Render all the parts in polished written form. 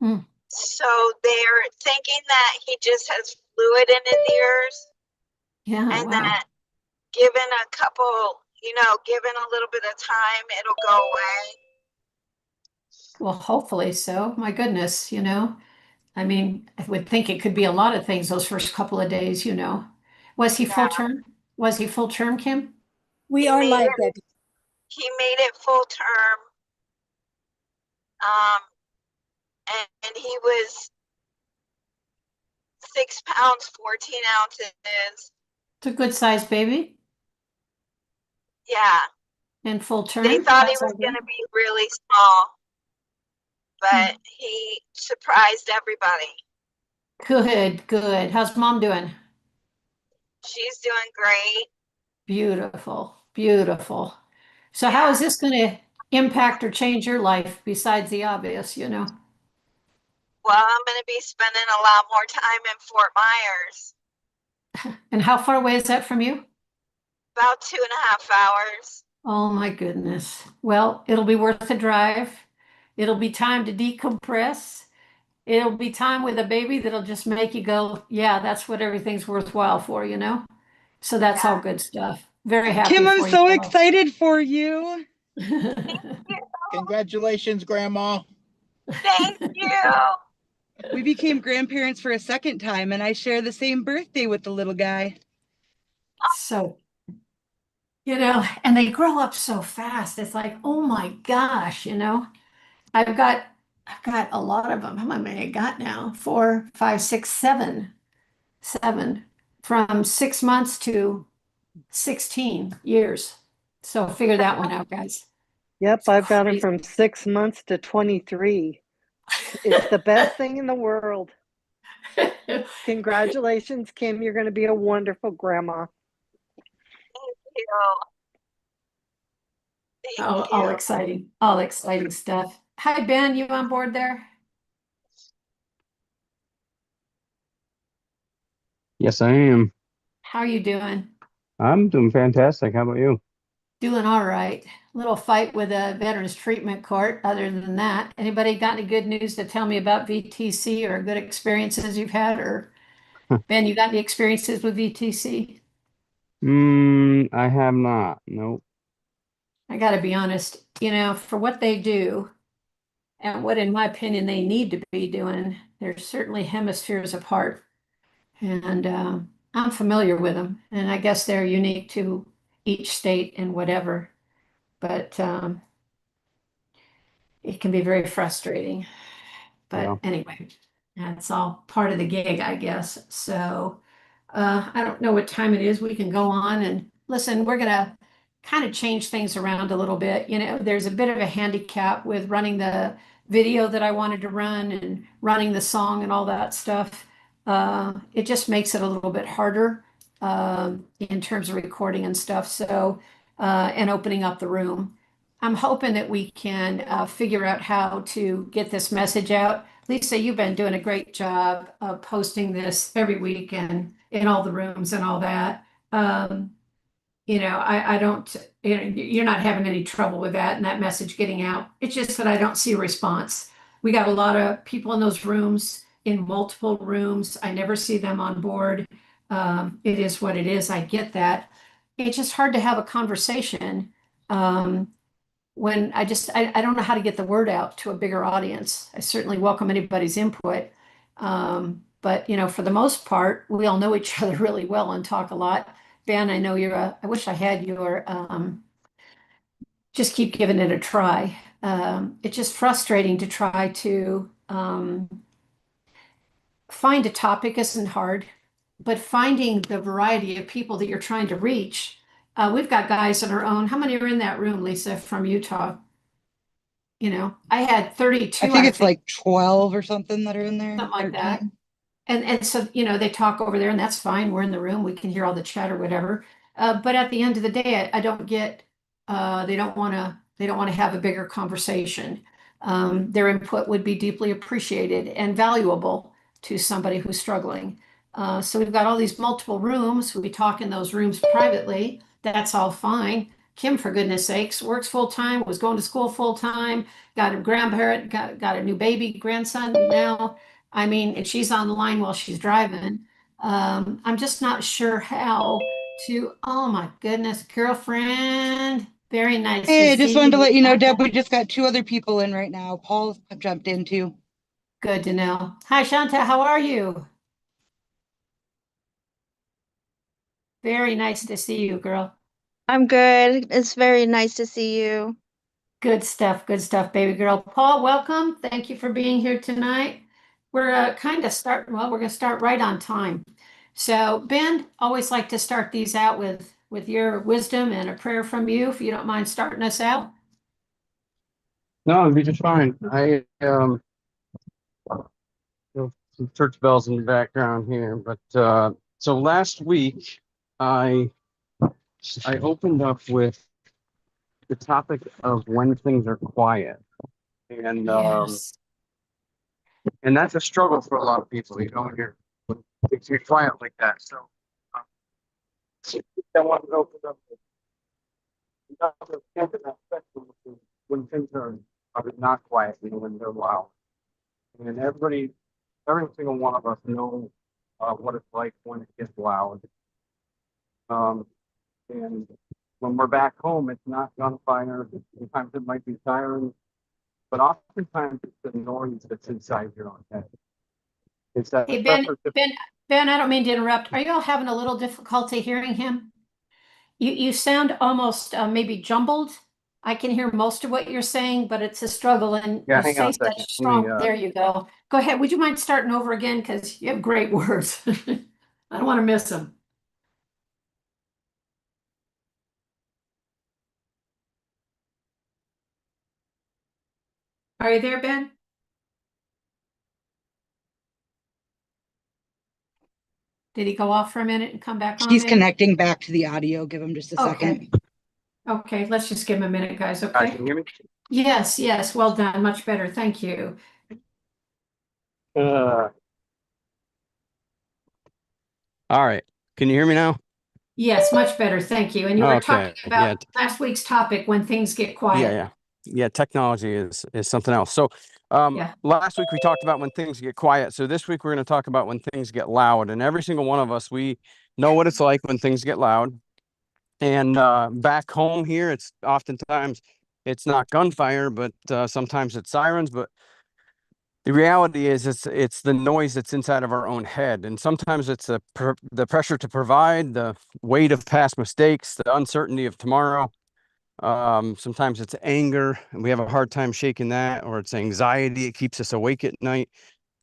Hmm. So they're thinking that he just has fluid in his ears Yeah, and wow. that given a couple, given a little bit of time, it'll go away. Well, hopefully so. My goodness, I mean, I would think it could be a lot of things those first couple of days. Was he full Yeah, term? Was he full term, Kim? We he are made live, it. Debbie. He made it full term, um, and he was 6 pounds 14 ounces. It's a good sized baby Yeah, and full they term. thought he That's was all going good. to be really small, Hmm. but he surprised everybody. Good, good. How's mom doing? She's doing great. Beautiful, beautiful. So how Yeah. is this going to impact or change your life besides the obvious? Well, I'm going to be spending a lot more time in Fort Myers, And how far away is that from you? about 2.5 hours. Oh my goodness. Well, it'll be worth the drive. It'll be time to decompress. It'll be time with a baby that'll just make you go, yeah, that's what everything's worthwhile for? So that's all Yeah. good stuff. Very Kim, happy I'm for you, so girl. excited for you. Congratulations, Grandma. Thank you. We became grandparents for a second time, and I share the same birthday with the little guy. So, and they grow up so fast. It's like, oh my gosh. I've got I've got a lot of them. How many I got now? Four, five, six, seven, seven, from 6 months to 16 years. So figure that one out, guys. Yep, It's I've got him crazy. from 6 months to 23. It's the best thing in the world. Congratulations, Kim. You're going to be a wonderful grandma. Thank you. Thank Oh, you. all exciting stuff. Hi, Ben, you on board there? Yes, I am. How are you doing? I'm doing fantastic. How about you? Doing all right. Little fight with a Veterans Treatment Court. Other than that, anybody got any good news to tell me about VTC or good experiences you've had? Or Ben, you got any experiences with VTC? I have not. Nope. I got to be honest, for what they do and what, in my opinion, they need to be doing, they're certainly hemispheres apart. And I'm familiar with them, and I guess they're unique to each state and whatever. But it can be very frustrating. Yeah. But anyway, that's all part of the gig, I guess. So I don't know what time it is. We can go on and listen. We're gonna kind of change things around a little bit. There's a bit of a handicap with running the video that I wanted to run and running the song and all that stuff. It just makes it a little bit harder in terms of recording and stuff. So and opening up the room. I'm hoping that we can figure out how to get this message out. Lisa, you've been doing a great job of posting this every week and in all the rooms and all that. I don't, you're not having any trouble with that and that message getting out. It's just that I don't see a response. We got a lot of people in those rooms, in multiple rooms. I never see them on board. It is what it is. I get that. It's just hard to have a conversation. When I don't know how to get the word out to a bigger audience. I certainly welcome anybody's input. But for the most part, we all know each other really well and talk a lot. Ben, I know I wish I had your, just keep giving it a try. It's just frustrating to try to find a topic isn't hard, but finding the variety of people that you're trying to reach. We've got guys on our own. How many are in that room, Lisa, from Utah? I had I 32, think I it's think, like 12 or something that are in there, something like that. 13. And so, they talk over there and that's fine. We're in the room. We can hear all the chat or whatever. But at the end of the day, I don't get, they don't want to have a bigger conversation. Their input would be deeply appreciated and valuable to somebody who's struggling. So we've got all these multiple rooms. We talk in those rooms privately. That's all fine. Kim, for goodness sakes, works full time, was going to school full time, got a grandparent, got a new baby grandson now. I mean, and she's on the line while she's driving. I'm just not sure how to. Oh my goodness, girlfriend, very nice to Hey, I just see wanted to you. let you know, Deb, we just got 2 other people in right now. Paul jumped in too. Good to know. Hi, Shanta, how are you? Very nice to see you, girl. I'm good. It's very nice to see you. Good stuff, baby girl. Paul, welcome. Thank you for being here tonight. We're we're going to start right on time. So, Ben, always like to start these out with your wisdom and a prayer from you, if you don't mind starting us out. No, it'd be just fine. Some church bells in the background here, but so last week I I opened up with the topic of when things are quiet, and Yes. and that's a struggle for a lot of people. You know, when things get quiet like that. So um, I want to open up with another end of that spectrum, which is when things are not quiet, you know, when they're loud. And every single one of us knows what it's like when it gets loud. Um, and when we're back home, it's not gunfire. Sometimes it might be sirens, but oftentimes it's the noise that's inside your own head. It's that Hey, pressure to, Ben, I don't mean to interrupt. Are you all having a little difficulty hearing him? You sound almost maybe jumbled. I can hear most of what you're saying, but it's a struggle, and yeah, you hang on say a second. such Let me, strong. There you go. Go ahead. Would you mind starting over again? Because you have great words. I don't want to miss them. Are you there, Ben? Did he go off for a minute and come back on He's then? connecting back to the audio. Give him just a second. Okay. Okay, let's just give him a minute, guys, guys, okay? can you hear me? Yes, well done. Much better. Thank you. Uh, all right. Can you hear me now? Yes, much better. Thank you. And you were talking Okay. about last week's topic, when things get Yeah, quiet. yeah. Yeah, technology is something else. So, Yeah. last week we talked about when things get quiet. So this week we're going to talk about when things get loud. And every single one of us, we know what it's like when things get loud. And back home here, it's oftentimes it's not gunfire, but sometimes it's sirens. But the reality is, it's the noise that's inside of our own head, and sometimes it's the pressure to provide, the weight of past mistakes, the uncertainty of tomorrow. Sometimes it's anger, and we have a hard time shaking that, or it's anxiety. It keeps us awake at night.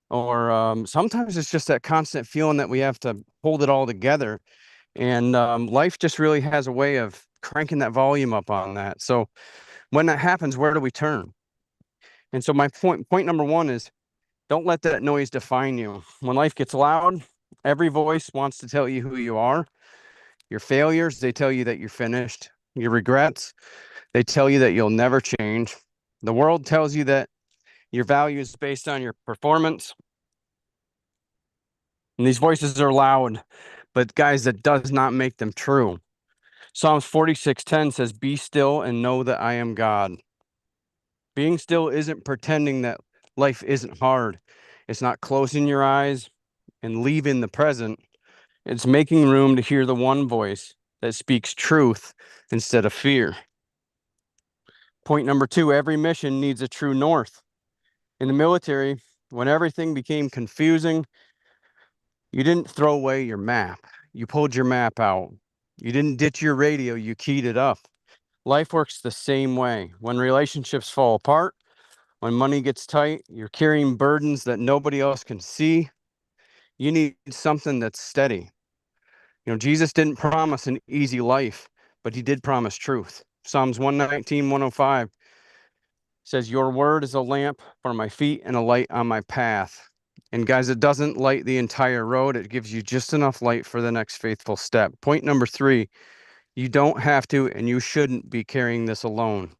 Or sometimes it's just that constant feeling that we have to hold it all together. And life just really has a way of cranking that volume up on that. So when that happens, where do we turn? And so my point number one is, don't let that noise define you. When life gets loud, every voice wants to tell you who you are. Your failures, they tell you that you're finished. Your regrets, they tell you that you'll never change. The world tells you that your value is based on your performance. And these voices are loud, but guys, that does not make them true. Psalms 46:10 says, "Be still and know that I am God." Being still isn't pretending that life isn't hard. It's not closing your eyes and leaving the present. It's making room to hear the one voice that speaks truth instead of fear. Point number two, every mission needs a true north. In the military, when everything became confusing, you didn't throw away your map. You pulled your map out. You didn't ditch your radio, you keyed it up. Life works the same way. When relationships fall apart, when money gets tight, you're carrying burdens that nobody else can see. You need something that's steady. You know, Jesus didn't promise an easy life, but he did promise truth. Psalms 119, 105 says, "Your word is a lamp for my feet and a light on my path." And guys, it doesn't light the entire road. It gives you just enough light for the next faithful step. Point number three, you don't have to and you shouldn't be carrying this alone.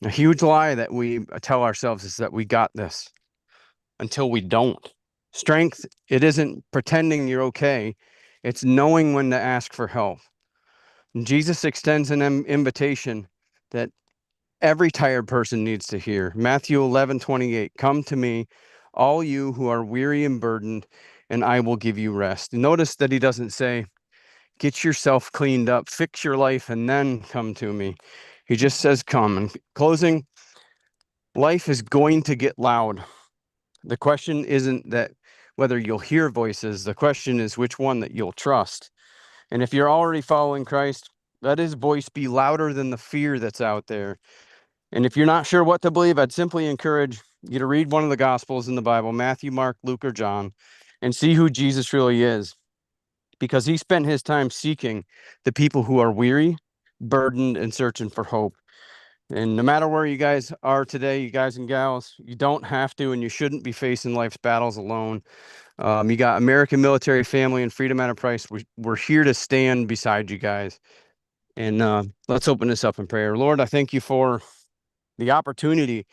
A huge lie that we tell ourselves is that we got this until we don't. Strength, it isn't pretending you're okay. It's knowing when to ask for help, And Jesus extends an invitation that every tired person needs to hear. Matthew 11:28, come to me, all you who are weary and burdened, and I will give you rest. Notice that he doesn't say, get yourself cleaned up, fix your life, and then come to me. He just says, come. And closing, life is going to get loud. The question isn't that whether you'll hear voices. The question is which one that you'll trust. And if you're already following Christ, let his voice be louder than the fear that's out there. And if you're not sure what to believe, I'd simply encourage you to read one of the Gospels in the Bible, Matthew, Mark, Luke, or John, and see who Jesus really is. Because he spent his time seeking the people who are weary, burdened, and searching for hope. And no matter where you guys are today, you guys and gals, you don't have to and you shouldn't be facing life's battles alone. You got American Military Family and Freedom at a Price. We're here to stand beside you guys. And let's open this up in prayer. Lord, I thank you for the opportunity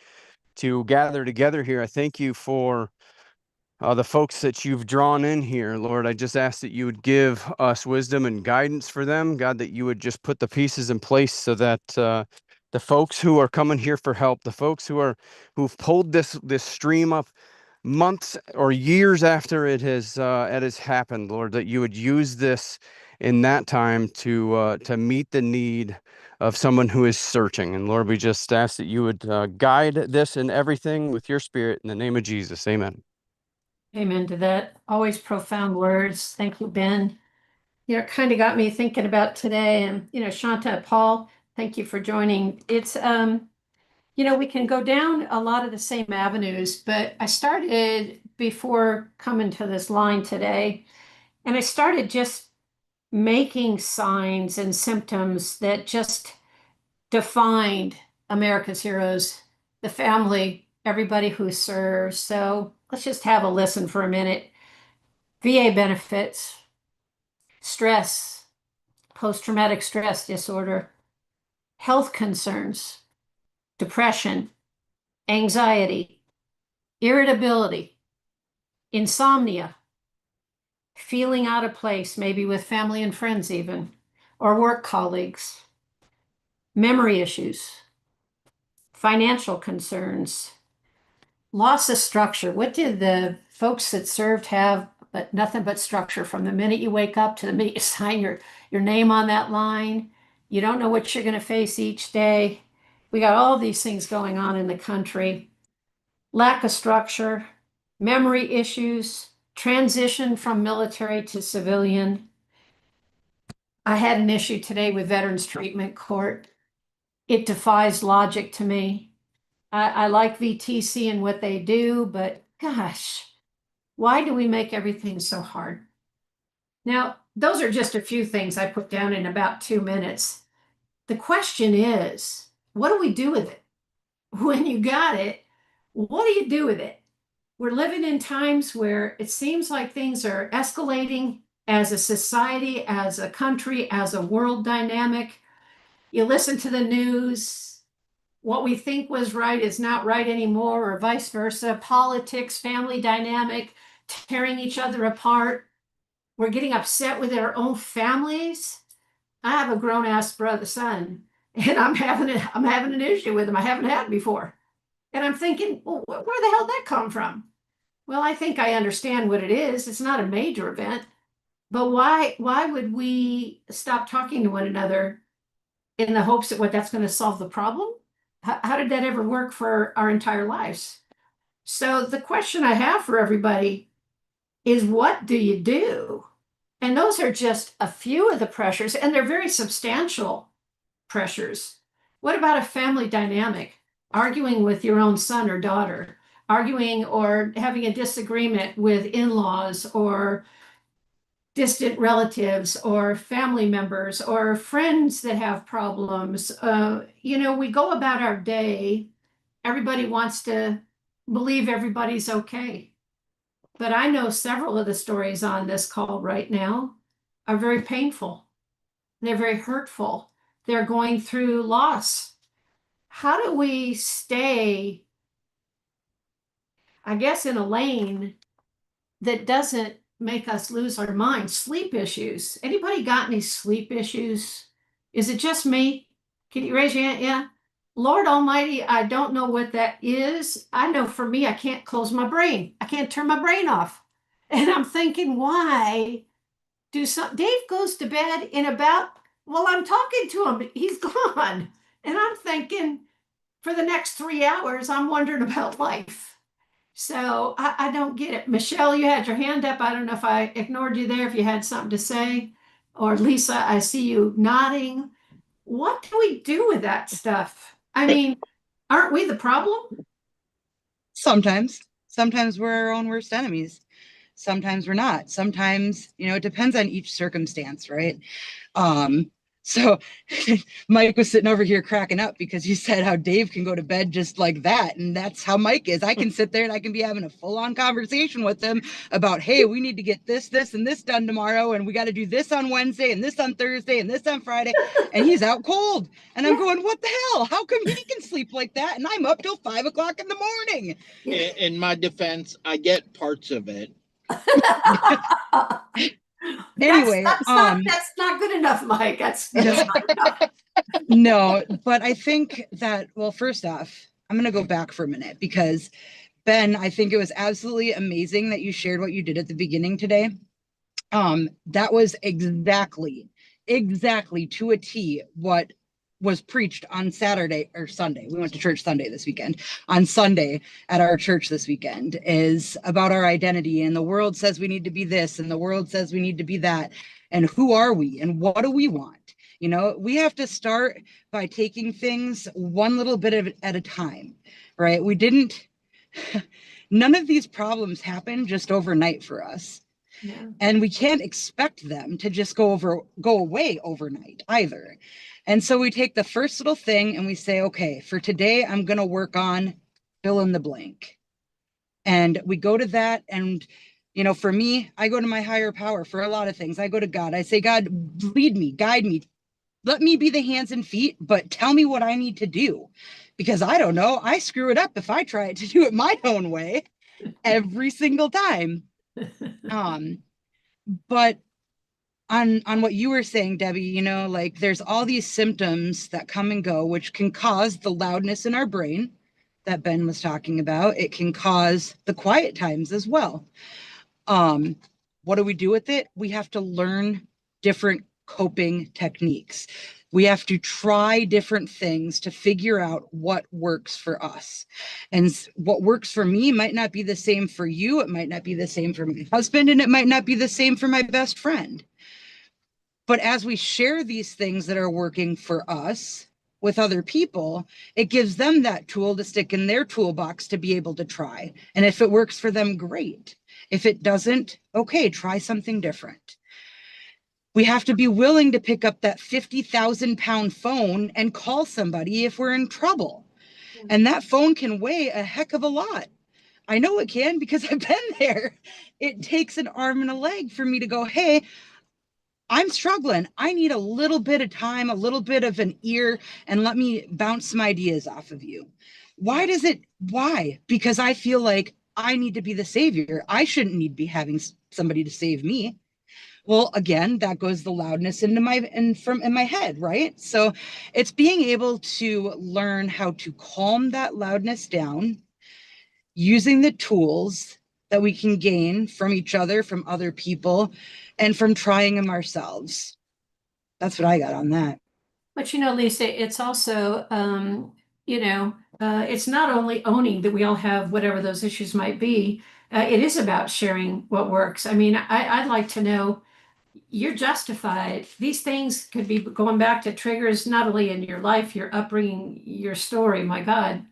to gather together here. I thank you for the folks that you've drawn in here, Lord. I just ask that you would give us wisdom and guidance for them, God, that you would just put the pieces in place so that the folks who are coming here for help, the folks who've pulled this stream up months or years after it has happened, Lord, that you would use this in that time to meet the need of someone who is searching. And Lord, we just ask that you would guide this and everything with your Spirit in the name of Jesus. Amen. Amen to that. Always profound words. Thank you, Ben. You know, it kind of got me thinking about today. And, you know, Shanta, Paul, thank you for joining. It's, you know, we can go down a lot of the same avenues, but I started before coming to this line today, and I started just making signs and symptoms that just defined America's heroes, the family, everybody who serves. So let's just have a listen for a minute. VA benefits, stress, post-traumatic stress disorder, health concerns, depression, anxiety, irritability, insomnia, feeling out of place, maybe with family and friends even, or work colleagues, memory issues, financial concerns, loss of structure. What did the folks that served have? But nothing but structure from the minute you wake up to the minute you sign your name on that line. You don't know what you're going to face each day. We got all these things going on in the country. Lack of structure, memory issues, transition from military to civilian. I had an issue today with Veterans Treatment Court. It defies logic to me. I like VTC and what they do, but gosh, why do we make everything so hard? Now, those are just a few things I put down in about 2 minutes. The question is, what do we do with it? When you got it, what do you do with it? We're living in times where it seems like things are escalating as a society, as a country, as a world dynamic. You listen to the news, what we think was right is not right anymore, or vice versa. Politics, family dynamic, tearing each other apart. We're getting upset with our own families. I have a grown-ass brother, son, and I'm having an issue with him I haven't had before. And I'm thinking, well, where the hell did that come from? Well, I think I understand what it is. It's not a major event. But why would we stop talking to one another in the hopes that that's going to solve the problem? How did that ever work for our entire lives? So the question I have for everybody is, what do you do? And those are just a few of the pressures, and they're very substantial pressures. What about a family dynamic? Arguing with your own son or daughter, arguing or having a disagreement with in-laws or distant relatives or family members or friends that have problems. You know, we go about our day, everybody wants to believe everybody's okay. But I know several of the stories on this call right now are very painful. They're very hurtful. They're going through loss. How do we stay, I guess, in a lane that doesn't make us lose our mind? Sleep issues. Anybody got any sleep issues? Is it just me? Can you raise your hand? Yeah. Lord Almighty, I don't know what that is. I know for me, I can't close my brain. I can't turn my brain off. And I'm thinking, why do some Dave goes to bed in about, well, I'm talking to him, he's gone. And I'm thinking for the next 3 hours, I'm wondering about life. So I don't get it. Michelle, you had your hand up. I don't know if I ignored you there, if you had something to say. Or Lisa, I see you nodding. What do we do with that stuff? I mean, aren't we the problem? Sometimes we're our own worst enemies. Sometimes we're not. Sometimes, it depends on each circumstance, right? So Mike was sitting over here cracking up because you said how Dave can go to bed just like that. And that's how Mike is. I can sit there and I can be having a full-on conversation with him about, hey, we need to get this, and this done tomorrow. And we got to do this on Wednesday and this on Thursday and this on Friday. And he's out cold. And I'm going, what the hell? How come he can sleep like that? And I'm up till 5 o'clock in the morning. In my defense, I get parts of it. Anyway, that's not good enough, Mike. That's not enough. No, but I think that, well, first off, I'm going to go back for a minute because Ben, I think it was absolutely amazing that you shared what you did at the beginning today. That was exactly to a T what was preached on Saturday or Sunday. We went to church Sunday this weekend. On Sunday at our church this weekend is about our identity, and the world says we need to be this and the world says we need to be that. And who are we and what do we want? We have to start by taking things one little bit at a time, right? None of these problems happen just overnight for us. Yeah. And we can't expect them to just go away overnight either. And so we take the first little thing and we say, okay, for today, I'm going to work on fill in the blank. And we go to that. And, for me, I go to my higher power for a lot of things. I go to God. I say, God, lead me, guide me. Let me be the hands and feet, but tell me what I need to do, because I don't know. I screw it up if I try to do it my own way every single time. But on what you were saying, Debbie, like there's all these symptoms that come and go, which can cause the loudness in our brain that Ben was talking about. It can cause the quiet times as well. What do we do with it? We have to learn different coping techniques. We have to try different things to figure out what works for us. And what works for me might not be the same for you. It might not be the same for my husband, and it might not be the same for my best friend. But as we share these things that are working for us with other people, it gives them that tool to stick in their toolbox to be able to try. And if it works for them, great. If it doesn't, okay, try something different. We have to be willing to pick up that 50,000-pound phone and call somebody if we're in trouble. And that phone can weigh a heck of a lot. I know it can because I've been there. It takes an arm and a leg for me to go, hey, I'm struggling. I need a little bit of time, a little bit of an ear, and let me bounce some ideas off of you. Why? Because I feel like I need to be the savior. I shouldn't need to be having somebody to save me. Well, again, that goes the loudness in my head, right? So it's being able to learn how to calm that loudness down using the tools that we can gain from each other, from other people, and from trying them ourselves. That's what I got on that. But Lisa, it's also, it's not only owning that we all have whatever those issues might be. It is about sharing what works. I mean, I'd like to know, you're justified. These things could be going back to triggers, not only in your life, your upbringing, your story. My God,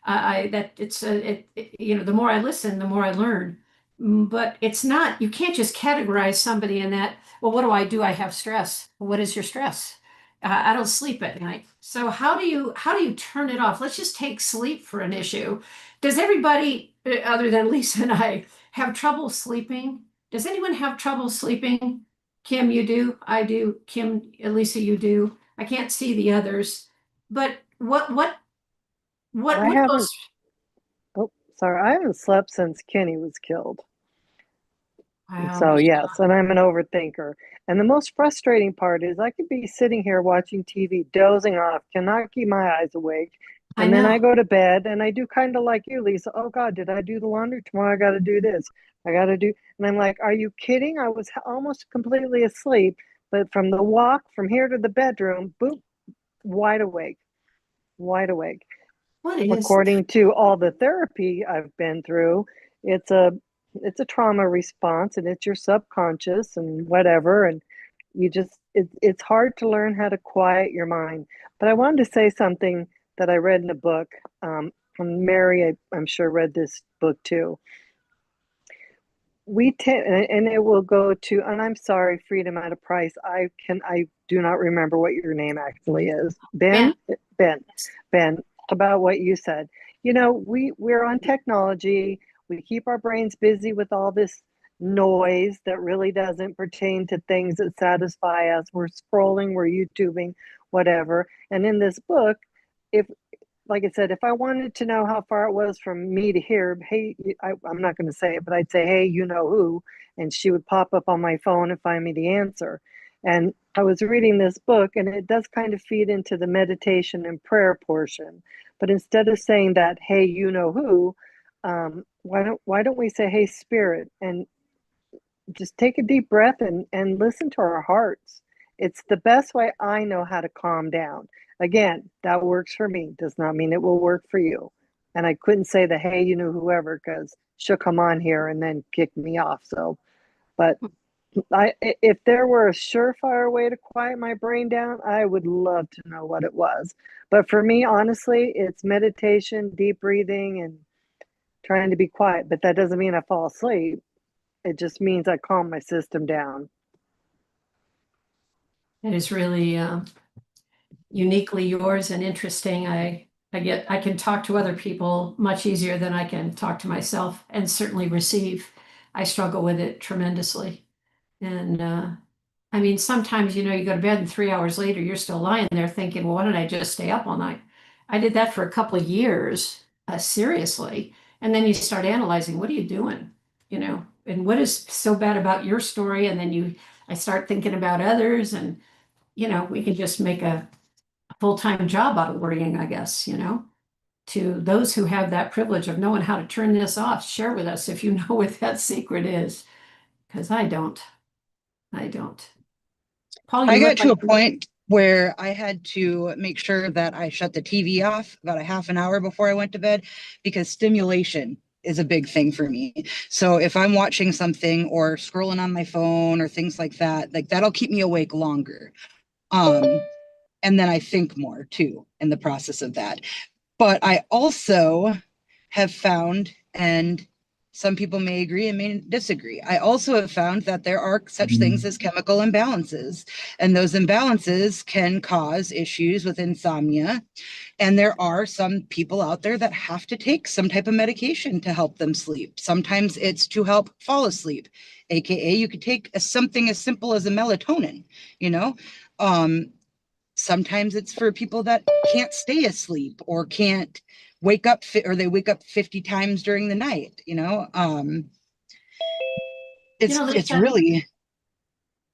the more I listen, the more I learn. But it's not, you can't just categorize somebody in that, well, what do? I have stress. What is your stress? I don't sleep at night. So how do you turn it off? Let's just take sleep for an issue. Does everybody, other than Lisa and I, have trouble sleeping? Does anyone have trouble sleeping? Kim, you do. I do. Kim, Lisa, you do. I can't see the others. But what I haven't. goes? Oh, sorry. I haven't slept since Kenny was killed. Wow. Yes, and I'm an overthinker. And the most frustrating part is I could be sitting here watching TV, dozing off, cannot keep my eyes awake. I And then I know. go to bed and I do kind of like you, Lisa. Oh God, did I do the laundry? Tomorrow I got to do this. I got to do. And I'm like, are you kidding? I was almost completely asleep, but from the walk from here to the bedroom, boop, wide awake, wide awake. What is, According to all the therapy I've been through, it's a it's a trauma response and it's your subconscious and whatever, and it's hard to learn how to quiet your mind. But I wanted to say something that I read in a book. From Mary, I'm sure read this book too. We tend, and it will go to, and I'm sorry, Freedom at a Price. I do not remember what your name actually is. Ben? Ben, Ben, about what you said. You know, we're on technology. We keep our brains busy with all this noise that really doesn't pertain to things that satisfy us. We're scrolling, we're YouTubing, whatever. And in this book, if like I said, if I wanted to know how far it was from me to here, hey, I'm not going to say it, but I'd say, hey, you know who, and she would pop up on my phone and find me the answer. And I was reading this book, and it does kind of feed into the meditation and prayer portion. But instead of saying that, hey, you know who, why don't we say, hey, spirit, and just take a deep breath and listen to our hearts. It's the best way I know how to calm down. Again, that works for me. Does not mean it will work for you. And I couldn't say the hey, you know, whoever, because she'll come on here and then kick me off. So, but if there were a surefire way to quiet my brain down, I would love to know what it was. But for me, honestly, it's meditation, deep breathing, and trying to be quiet. But that doesn't mean I fall asleep. It just means I calm my system down. It is really uniquely yours and interesting. I can talk to other people much easier than I can talk to myself and certainly receive. I struggle with it tremendously. And I mean, sometimes, you know, you go to bed and 3 hours later, you're still lying there thinking, well, why did I just stay up all night? I did that for a couple of years, seriously. And then you start analyzing, what are you doing? You know, and what is so bad about your story? And then I start thinking about others, and, you know, we can just make a full-time job out of worrying, I guess, you know. To those who have that privilege of knowing how to turn this off, share with us if you know what that secret is, because I don't. I don't. Paul, I you got look to a like point where I had to make sure that I shut the TV off about a half an hour before I went to bed because stimulation is a big thing for me. So if I'm watching something or scrolling on my phone or things like that'll keep me awake longer. And then I think more too in the process of that. But I also have found, and some people may agree and may disagree, I also have found that there are such things as chemical imbalances, and those imbalances can cause issues with insomnia. And there are some people out there that have to take some type of medication to help them sleep. Sometimes it's to help fall asleep, aka you could take something as simple as a melatonin, you know. Sometimes it's for people that can't stay asleep or can't wake up or they wake up 50 times during the night, you know. you know, It's Lisa, really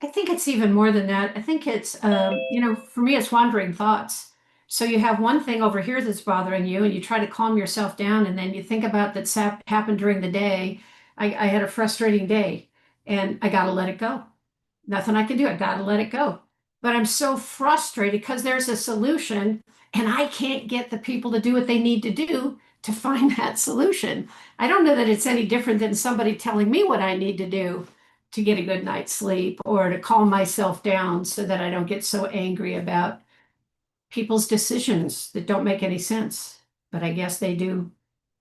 I think it's even more than that. I think it's, you know, for me, it's wandering thoughts. So you have one thing over here that's bothering you, and you try to calm yourself down, and then you think about that happened during the day. I had a frustrating day, and I got to let it go. Nothing I can do. I got to let it go. But I'm so frustrated because there's a solution, and I can't get the people to do what they need to do to find that solution. I don't know that it's any different than somebody telling me what I need to do to get a good night's sleep or to calm myself down so that I don't get so angry about people's decisions that don't make any sense, but I guess they do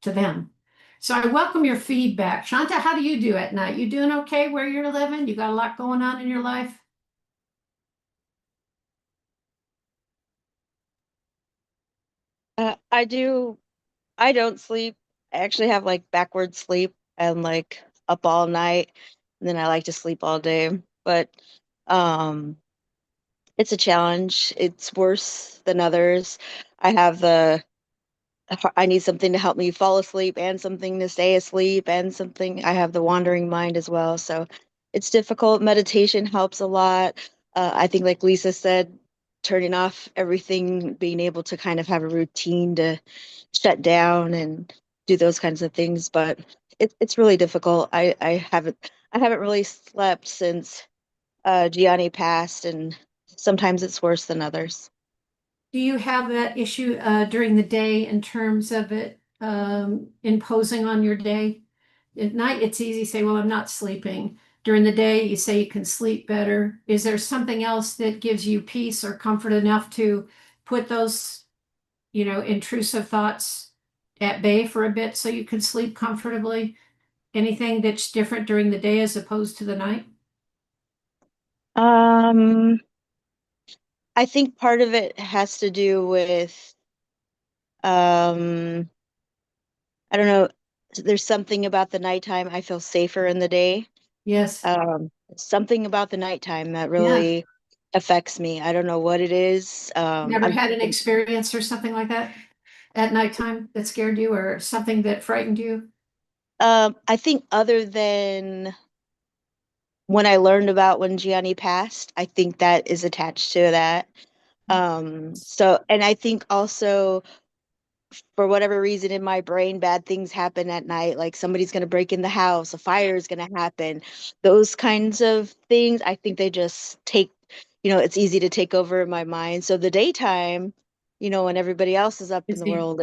to them. So I welcome your feedback. Shanta, how do you do at night? You doing okay where you're living? You got a lot going on in your life? I do. I don't sleep. I actually have like backward sleep and like up all night, and then I like to sleep all day. But um, it's a challenge. It's worse than others. I have I need something to help me fall asleep and something to stay asleep and something. I have the wandering mind as well. So it's difficult. Meditation helps a lot. I think, like Lisa said, turning off everything, being able to kind of have a routine to shut down and do those kinds of things. But it's really difficult. I haven't really slept since Gianni passed, and sometimes it's worse than others. Do you have that issue during the day in terms of it imposing on your day? At night, it's easy to say, well, I'm not sleeping. During the day, you say you can sleep better. Is there something else that gives you peace or comfort enough to put those, intrusive thoughts at bay for a bit so you can sleep comfortably? Anything that's different during the day as opposed to the night? Um, I think part of it has to do with um, I don't know, there's something about the nighttime I feel safer in the day. Yes. Something about the nighttime that Yeah. really affects me. I don't know what it is. Never had an experience or something like that at nighttime that scared you or something that frightened you? I think other than when I learned about when Gianni passed, I think that is attached to that. So, and I think also for whatever reason in my brain, bad things happen at night, like somebody's going to break in the house, a fire is going to happen. Those kinds of things, I think they just take, it's easy to take over in my mind. So the daytime, when everybody else is up in It's the safe. world,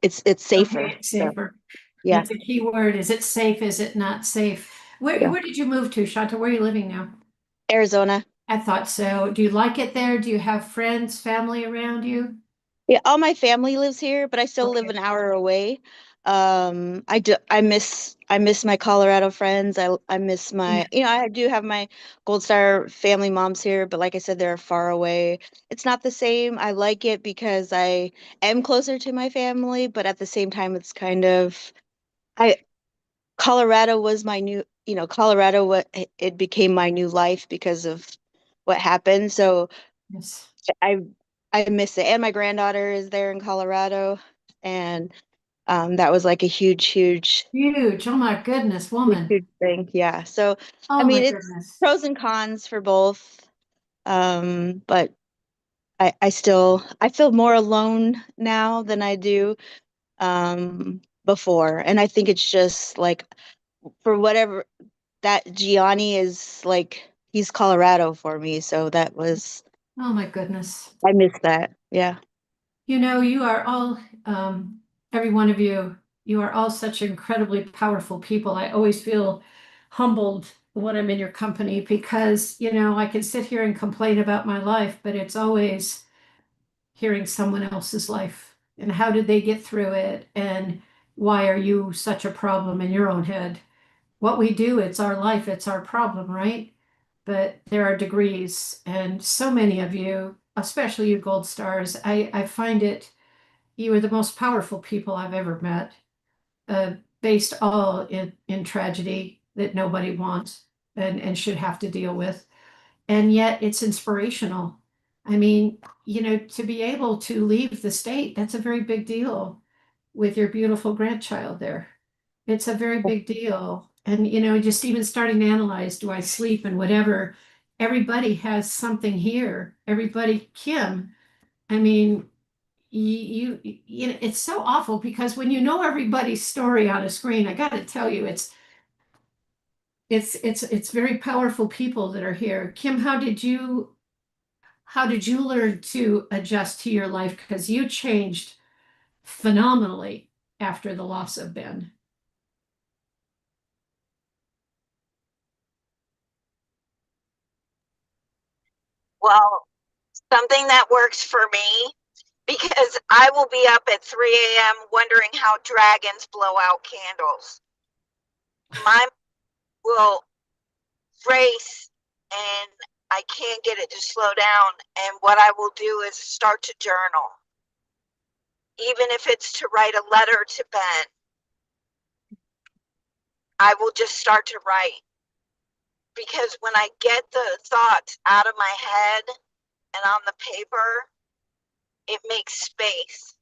it's safer. Okay, it's So, safer. yeah, That's a key word. Is it safe? Is it not safe? Where yeah. where did you move to, Shanta? Where are you living now? Arizona. I thought so. Do you like it there? Do you have friends, family around you? Yeah, all my family lives here, but I still live Okay. an hour away. I miss my Colorado friends. I miss Yeah. I do have my Gold Star family moms here, but like I said, they're far away. It's not the same. I like it because I am closer to my family, but at the same time, it's kind of I Colorado was my new, Colorado, what it became my new life because of what happened. So Yes. I I miss it. And my granddaughter is there in Colorado, and that was like a Huge. Oh my goodness, woman. huge thing. Yeah. So I Oh my mean, it's goodness. pros and cons for both. But I feel more alone now than I do before, and I think it's just like for whatever that Gianni is like, he's Colorado for me, so that was Oh my goodness. I miss that. Yeah. You are all, every one of you, you are all such incredibly powerful people. I always feel humbled when I'm in your company because, I can sit here and complain about my life, but it's always hearing someone else's life and how did they get through it and why are you such a problem in your own head? What we do, it's our life, it's our problem, right? But there are degrees, and so many of you, especially you gold stars, I find it you are the most powerful people I've ever met, uh, based all in tragedy that nobody wants and should have to deal with. And yet it's inspirational. I mean, to be able to leave the state, that's a very big deal with your beautiful grandchild there. It's a very big deal. And, just even starting to analyze, do I sleep and whatever? Everybody has something here. Everybody, Kim, I mean, it's so awful because when you know everybody's story on a screen, I got to tell you, it's very powerful people that are here. Kim, how did you learn to adjust to your life? Because you changed phenomenally after the loss of Ben. Well, something that works for me, because I will be up at 3 a.m. wondering how dragons blow out candles. Mine will race and I can't get it to slow down. And what I will do is start to journal, even if it's to write a letter to Ben. I will just start to write, because when I get the thoughts out of my head and on the paper, it makes space.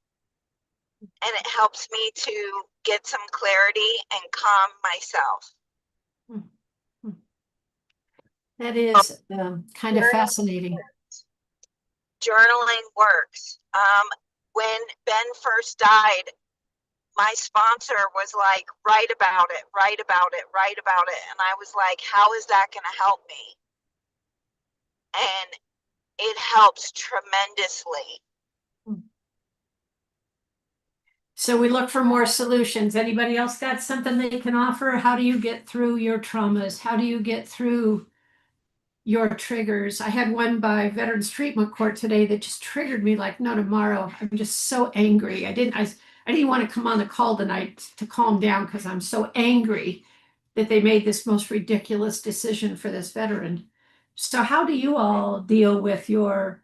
and it helps me to get some clarity and calm myself. That is kind of fascinating. Journaling works. When Ben first died, my sponsor was like, write about it, write about it, write about it. And I was like, how is that going to help me? And it helps tremendously. So we look for more solutions. Anybody else got something they can offer? How do you get through your traumas? How do you get through your triggers? I had one by Veterans Treatment Court today that just triggered me like no tomorrow. I'm just so angry. I didn't want to come on the call tonight to calm down because I'm so angry that they made this most ridiculous decision for this veteran. So how do you all deal with your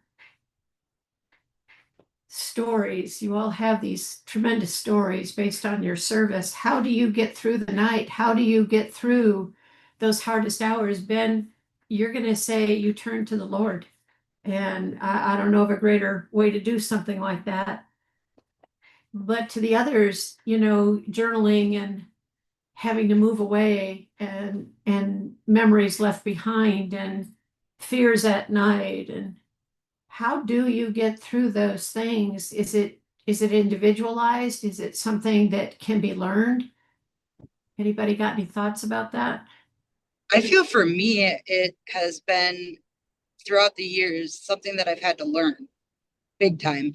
stories? You all have these tremendous stories based on your service. How do you get through the night? How do you get through those hardest hours? Ben, you're going to say you turn to the Lord. And I don't know of a greater way to do something like that. But to the others, journaling and having to move away and memories left behind and fears at night, and how do you get through those things? Is it individualized? Is it something that can be learned? Anybody got any thoughts about that? I feel for me, it has been throughout the years something that I've had to learn big time.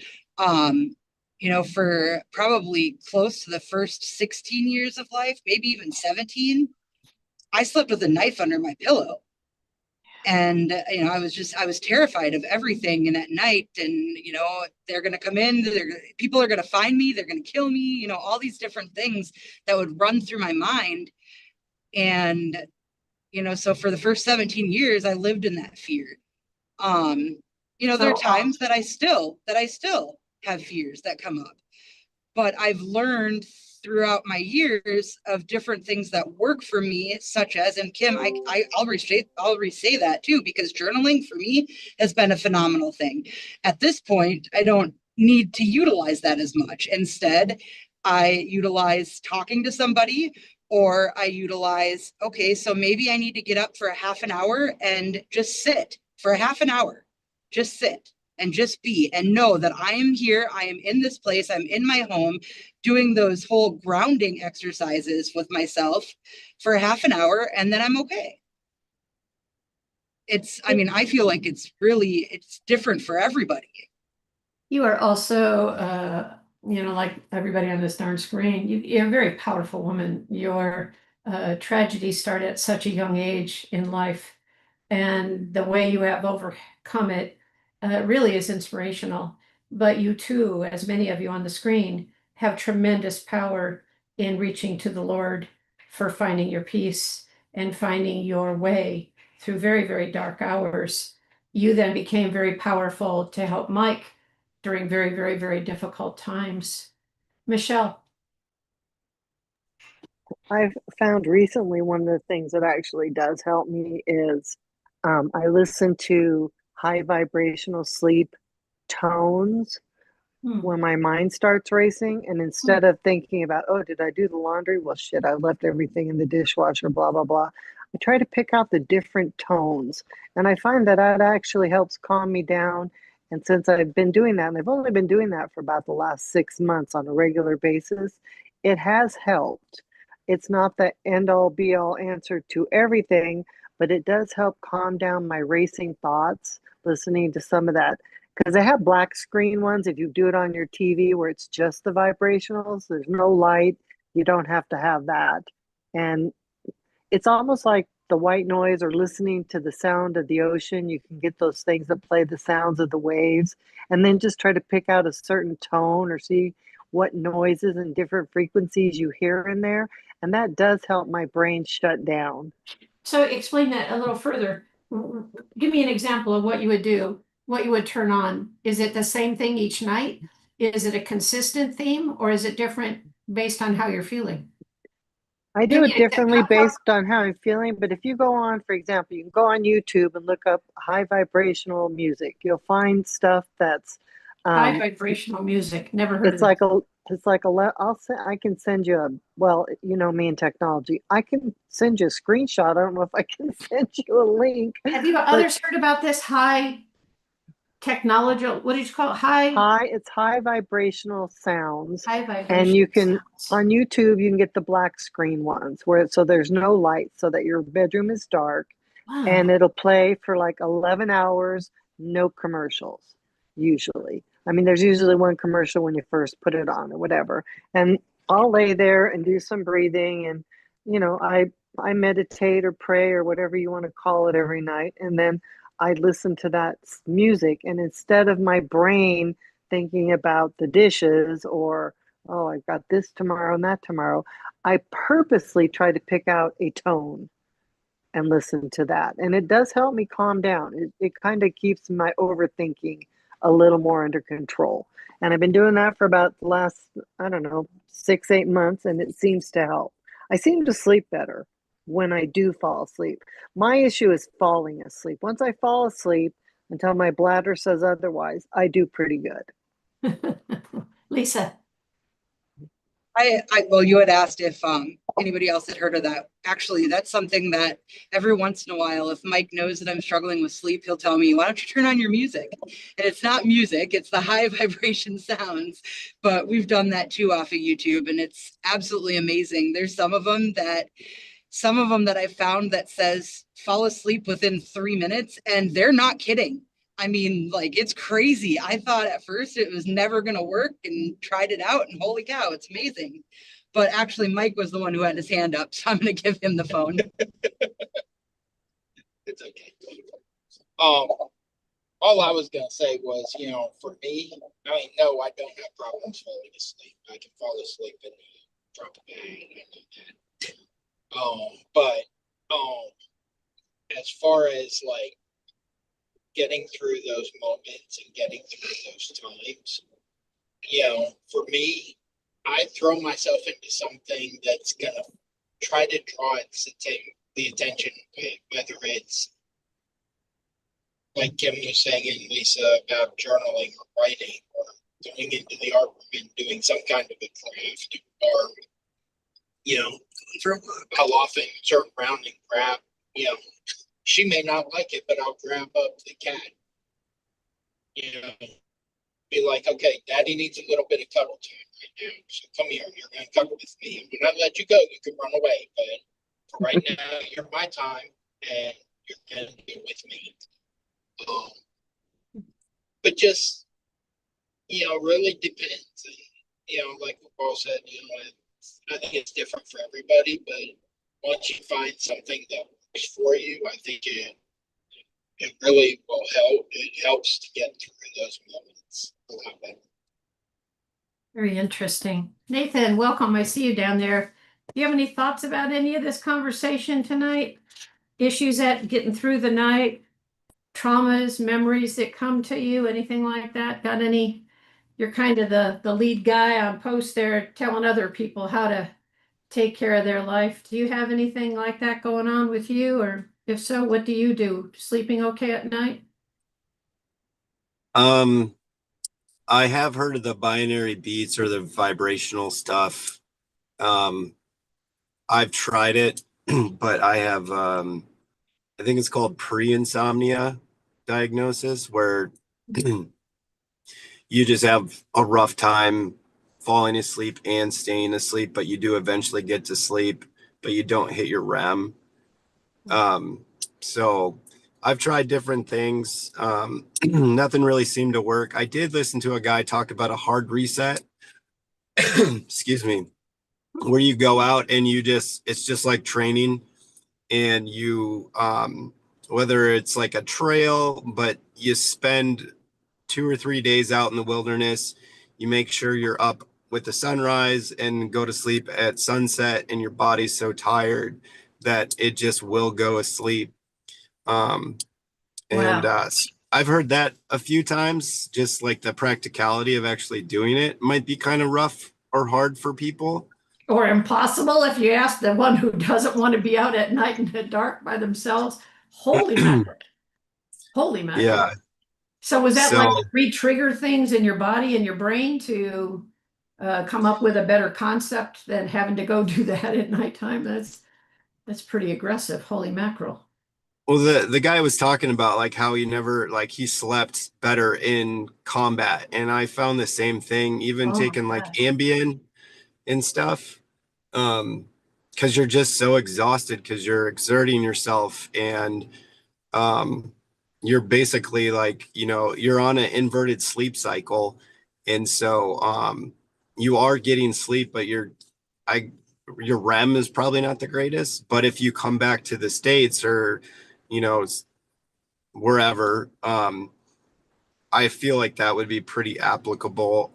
For probably close to the first 16 years of life, maybe even 17, I slept with a knife under my pillow. And, I was terrified of everything. And at night, and, they're going to come in, people are going to find me, they're going to kill me, all these different things that would run through my mind. And, so for the first 17 years, I lived in that fear. There are times that I still have fears that come up, but I've learned throughout my years of different things that work for me, such as, and Kim, I'll re-say that too, because journaling for me has been a phenomenal thing. At this point, I don't need to utilize that as much. Instead, I utilize talking to somebody, or I utilize, okay, so maybe I need to get up for a half an hour and just sit for a half an hour, just sit and just be, and know that I am here, I am in this place, I'm in my home, doing those whole grounding exercises with myself for a half an hour, and then I'm okay. I feel like it's different for everybody. You are also, like everybody on this darn screen, you're a very powerful woman. Your tragedy started at such a young age in life, and the way you have overcome it really is inspirational. But you too, as many of you on the screen, have tremendous power in reaching to the Lord for finding your peace and finding your way through very, very dark hours. You then became very powerful to help Mike during very, very, very difficult times. Michelle. I've found recently one of the things that actually does help me is I listen to high vibrational sleep tones when my mind starts racing. And instead of thinking about, oh, did I do the laundry? Well, shit, I left everything in the dishwasher, blah, blah, blah. I try to pick out the different tones. And I find that actually helps calm me down. And since I've been doing that, and I've only been doing that for about the last 6 months on a regular basis, it has helped. It's not the end all be all answer to everything, but it does help calm down my racing thoughts, listening to some of that. Because I have black screen ones, if you do it on your TV where it's just the vibrationals, there's no light, you don't have to have that. And it's almost like the white noise or listening to the sound of the ocean. You can get those things that play the sounds of the waves, and then just try to pick out a certain tone or see what noises and different frequencies you hear in there. And that does help my brain shut down. So explain that a little further. Give me an example of what you would do, what you would turn on. Is it the same thing each night? Is it a consistent theme, or is it different based on how you're feeling? I do it differently based on how I'm feeling. But if you go on, for example, you can go on YouTube and look up high vibrational music. You'll find stuff that's high vibrational music. Never heard it's of like it. it's like I can send you a, well, you know me and technology. I can send you a screenshot. I don't know if I can send you a link. Have you But others heard about this high technology? What did you call it? it's high vibrational sounds. High And you vibration can, sounds. on YouTube, you can get the black screen ones where, so there's no light so that your bedroom is dark, and Wow. it'll play for like 11 hours, no commercials, usually. I mean, there's usually one commercial when you first put it on or whatever. And I'll lay there and do some breathing, and, you know, I meditate or pray or whatever you want to call it every night. And then I listen to that music. And instead of my brain thinking about the dishes or, oh, I've got this tomorrow and that tomorrow, I purposely try to pick out a tone and listen to that. And it does help me calm down. It kind of keeps my overthinking a little more under control. And I've been doing that for about the last, I don't know, 6, 8 months, and it seems to help. I seem to sleep better when I do fall asleep. My issue is falling asleep. Once I fall asleep, until my bladder says otherwise, I do pretty good. Lisa. Well, you had asked if anybody else had heard of that. Actually, that's something that every once in a while, if Mike knows that I'm struggling with sleep, he'll tell me, why don't you turn on your music? And it's not music, it's the high vibration sounds. But we've done that too off of YouTube, and it's absolutely amazing. There's some of them that I found that says fall asleep within 3 minutes, and they're not kidding. I mean, like, it's crazy. I thought at first it was never going to work and tried it out, and holy cow, it's amazing. But actually, Mike was the one who had his hand up, so I'm going to give him the phone. It's okay. All I was gonna say was, you know, for me, I mean, no, I don't have problems falling asleep. I can fall asleep in the drop of a hat. But as far as like getting through those moments and getting through those times, you know, for me, I throw myself into something that's gonna try to draw the attention, whether it's like Kim was saying and Lisa about journaling or writing or going into the art room and doing some kind of a craft, or, you know, I'll often turn around and grab, you know, she may not like it, but I'll grab up the cat, you know, be like, okay, daddy needs a little bit of cuddle time right now. So come here, you're going to cuddle with me. And when I let you go, you can run away. But for right now, you're my time and you're going to be with me. But just, you know, really depends. And, you know, like Paul said, you know, I think it's different for everybody. But once you find something that works for you, I think it really will help. It helps to get through those moments a lot better. Very interesting. Nathan, welcome. I see you down there. Do you have any thoughts about any of this conversation tonight? Issues at getting through the night, traumas, memories that come to you, anything like that? Got any? You're kind of the lead guy on post there telling other people how to take care of their life. Do you have anything like that going on with you? Or if so, what do you do? Sleeping okay at night? I have heard of the binary beats or the vibrational stuff. I've tried it, but I have I think it's called pre-insomnia diagnosis, where you just have a rough time falling asleep and staying asleep, but you do eventually get to sleep, but you don't hit your REM. So I've tried different things. Nothing really seemed to work. I did listen to a guy talk about a hard reset, excuse me, where you go out and it's just like training, and you, whether it's like a trail, but you spend 2 or 3 days out in the wilderness, you make sure you're up with the sunrise and go to sleep at sunset, and your body's so tired that it just will go asleep. And I've heard that a few times, just like the practicality of actually doing it might be kind of rough or hard for people. Or impossible if you ask the one who doesn't want to be out at night in the dark by themselves. Holy mackerel. Holy mackerel. Yeah. So was that like to re-trigger things in your body and your brain to come up with a better concept than having to go do that at nighttime. That's pretty aggressive. Holy mackerel. Well, the guy was talking about like how he never like he slept better in combat, and I found the same thing, even Oh my taking like gosh. Ambien and stuff. Because you're just so exhausted because you're exerting yourself, and um you're basically like, you're on an inverted sleep cycle. And so you are getting sleep, but I your REM is probably not the greatest. But if you come back to the States or, you know, wherever, I feel like that would be pretty applicable.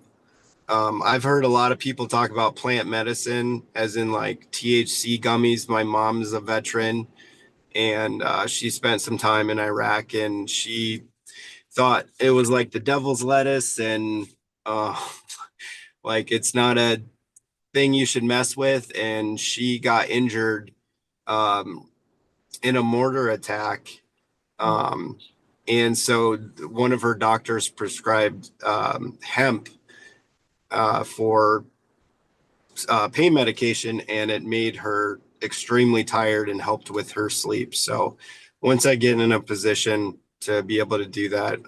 I've heard a lot of people talk about plant medicine, as in like THC gummies. My mom's a veteran, and she spent some time in Iraq, and she thought it was like the devil's lettuce, and uh, like it's not a thing you should mess with. And she got injured um, in a mortar attack. And so one of her doctors prescribed hemp for pain medication, and it made her extremely tired and helped with her sleep. So once I get in a position to be able to do that,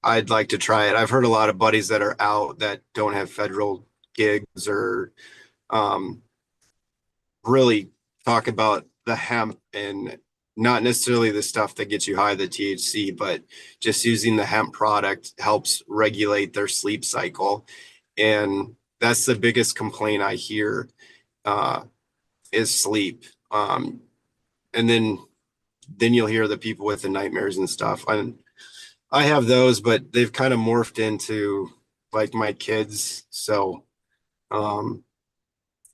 I'd like to try it. I've heard a lot of buddies that are out that don't have federal gigs or um, really talk about the hemp, and not necessarily the stuff that gets you high, the THC, but just using the hemp product helps regulate their sleep cycle. And that's the biggest complaint I hear uh, is sleep. And then you'll hear the people with the nightmares and stuff. And I have those, but they've kind of morphed into like my kids. So um,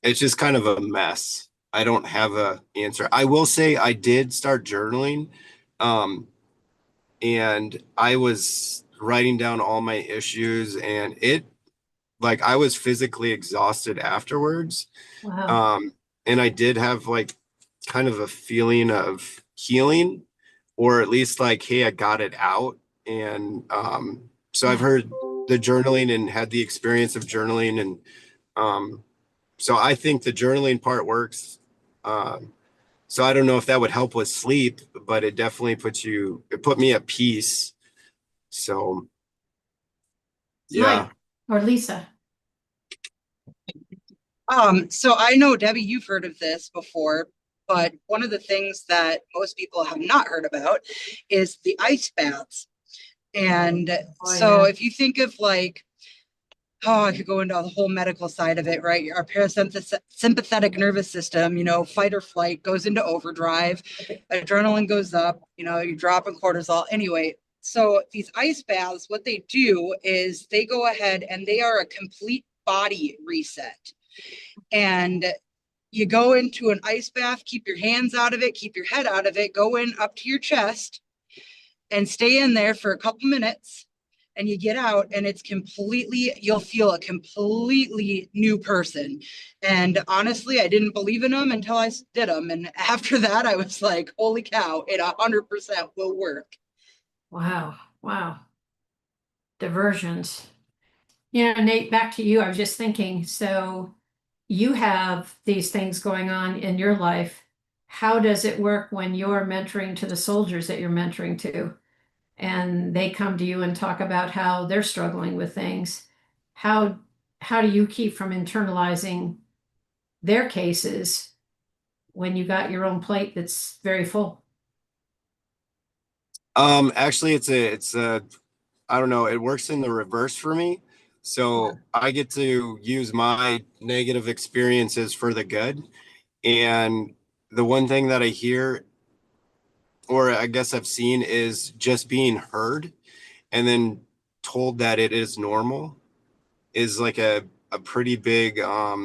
it's just kind of a mess. I don't have a answer. I will say I did start journaling, um, and I was writing down all my issues, and it like I was physically exhausted afterwards. Wow. Um, and I did have like kind of a feeling of healing, or at least like, hey, I got it out. And so I've heard the journaling and had the experience of journaling. And so I think the journaling part works. So I don't know if that would help with sleep, but it definitely it put me at peace. So yeah. Mike or Lisa. So I know, Debbie, you've heard of this before, but one of the things that most people have not heard about is the ice baths. And so if you think of like, oh, I could go into the whole medical side of it, right? Our parasympathetic nervous system, fight or flight goes into overdrive, adrenaline goes up, you're dropping cortisol. Anyway, so these ice baths, what they do is they go ahead and they are a complete body reset. And you go into an ice bath, keep your hands out of it, keep your head out of it, go in up to your chest and stay in there for a couple minutes. And you get out and you'll feel a completely new person. And honestly, I didn't believe in them until I did them. And after that, I was like, holy cow, it 100% will work. Wow. Wow. Diversions. Nate, back to you. I was just thinking, so you have these things going on in your life. How does it work when you're mentoring to the soldiers that you're mentoring to? And they come to you and talk about how they're struggling with things. How do you keep from internalizing their cases when you got your own plate that's very full? Actually it's a I don't know, it works in the reverse for me. So I get to use my negative experiences for the good. And the one thing that I hear, or I guess I've seen, is just being heard and then told that it is normal is like a pretty big I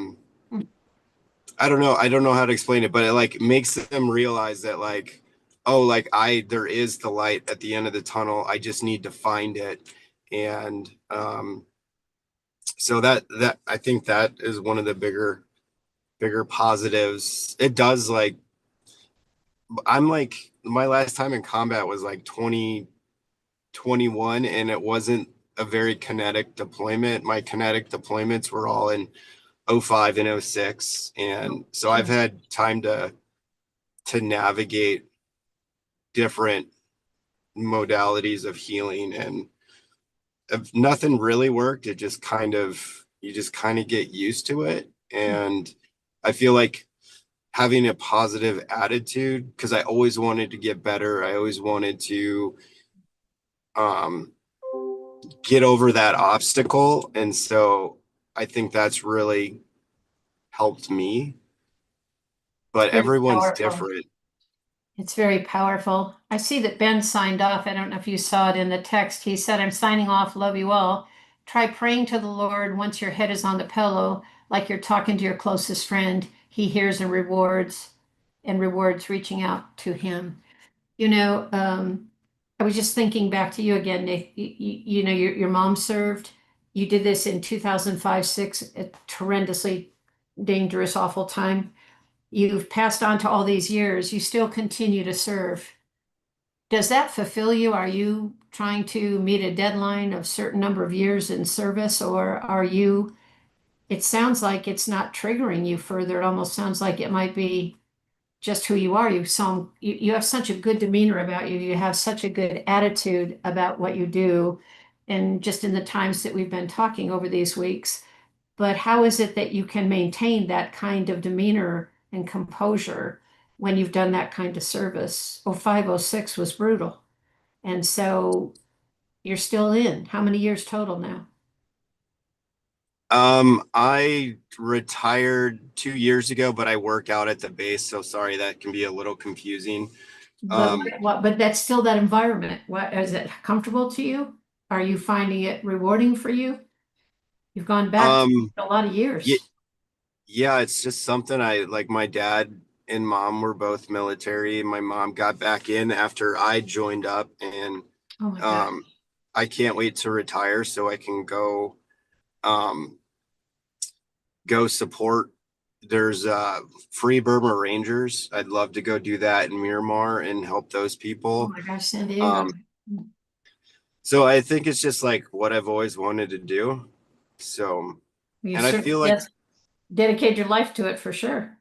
don't know how to explain it, but it like makes them realize that like, oh, like there is the light at the end of the tunnel. I just need to find it. And so that I think that is one of the bigger positives. It does like I'm like my last time in combat was like 2021, and it wasn't a very kinetic deployment. My kinetic deployments were all in 05 and 06. And so I've had time to navigate different modalities of healing, and if nothing really worked, it just kind of, you just kind of get used to it. And I feel like having a positive attitude, because I always wanted to get better. I always wanted to get over that obstacle. And so I think that's really helped me. But Very everyone's powerful. different. It's very powerful. I see that Ben signed off. I don't know if you saw it in the text. He said, I'm signing off. Love you all. Try praying to the Lord once your head is on the pillow, like you're talking to your closest friend. He hears and rewards reaching out to him. You know, I was just thinking back to you again, Nick. You know, your mom served. You did this in 2005, 6, a horrendously dangerous, awful time. You've passed on to all these years. You still continue to serve. Does that fulfill you? Are you trying to meet a deadline of certain number of years in service, or are you? It sounds like it's not triggering you further. It almost sounds like it might be just who you are. You have such a good demeanor about you. You have such a good attitude about what you do. And just in the times that we've been talking over these weeks, but how is it that you can maintain that kind of demeanor and composure when you've done that kind of service? 05, 06 was brutal. And so you're still in. How many years total now? I retired 2 years ago, but I work out at the base. So sorry, that can be a little confusing. But but that's still that environment. What is it comfortable to you? Are you finding it rewarding for you? You've gone back a lot of yeah, years. yeah, it's just something I like. My dad and mom were both military. My mom got back in after I joined up, and Oh my God. I can't wait to retire so I can um go support. There's free Burma Rangers. I'd love to go do that in Miramar and help those Oh people. my gosh, San Diego. Um, so I think it's just like what I've always wanted to do. So, You and I certainly feel like, dedicate your life to it for sure.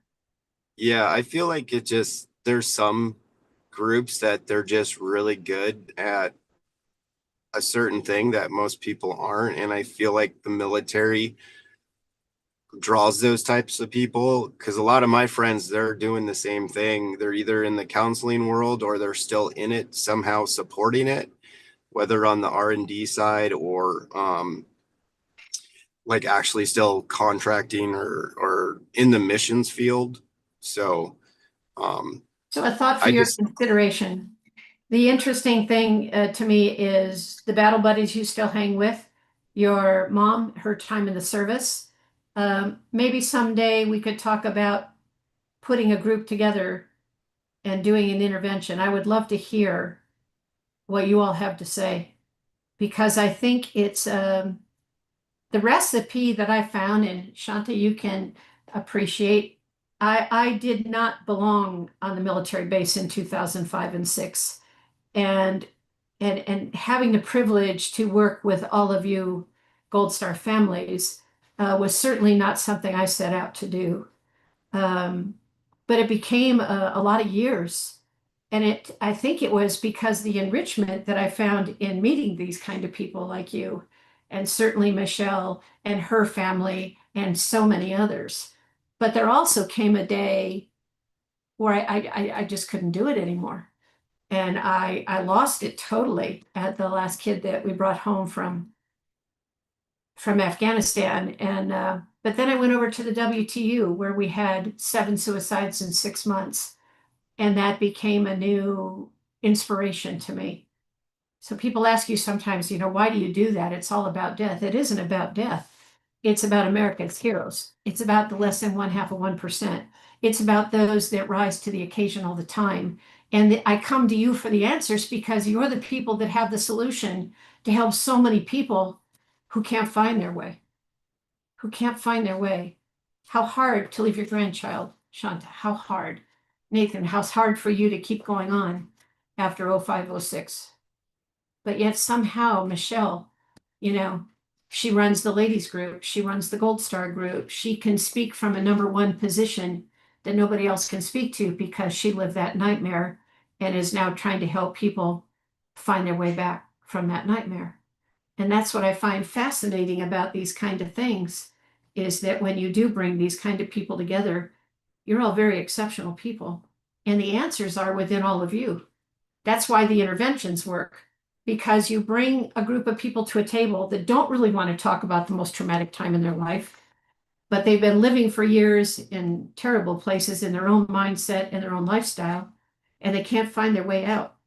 yeah, I feel like it just, there's some groups that they're just really good at a certain thing that most people aren't. And I feel like the military draws those types of people, because a lot of my friends, they're doing the same thing. They're either in the counseling world or they're still in it, somehow supporting it, whether on the R&D side or like actually still contracting or in the missions field. So So a thought for I your just consideration. The interesting thing to me is the battle buddies you still hang with, your mom, her time in the service. Maybe someday we could talk about putting a group together and doing an intervention. I would love to hear what you all have to say because I think it's the recipe that I found, and Shanta, you can appreciate. I did not belong on the military base in 2005 and 6, and and having the privilege to work with all of you Gold Star families was certainly not something I set out to do. Um, but it became a lot of years. And I think it was because the enrichment that I found in meeting these kind of people like you, and certainly Michelle and her family, and so many others. But there also came a day where I just couldn't do it anymore. And I lost it totally at the last kid that we brought home from Afghanistan. And but then I went over to the WTU where we had 7 suicides in 6 months, and that became a new inspiration to me. So people ask you sometimes, why do you do that? It's all about death. It isn't about death. It's about America's heroes. It's about the less than 1/2 of 1%. It's about those that rise to the occasion all the time. And I come to you for the answers because you're the people that have the solution to help so many people who can't find their way, who can't find their way. How hard to leave your grandchild, Shanta? How hard? Nathan, how's hard for you to keep going on after 05, 06? But yet somehow, Michelle, You know, she runs the ladies group, she runs the Gold Star group. She can speak from a number one position that nobody else can speak to because she lived that nightmare and is now trying to help people find their way back from that nightmare. And that's what I find fascinating about these kind of things is that when you do bring these kind of people together, you're all very exceptional people. And the answers are within all of you. That's why the interventions work, because you bring a group of people to a table that don't really want to talk about the most traumatic time in their life, but they've been living for years in terrible places in their own mindset and their own lifestyle, and they can't find their way out.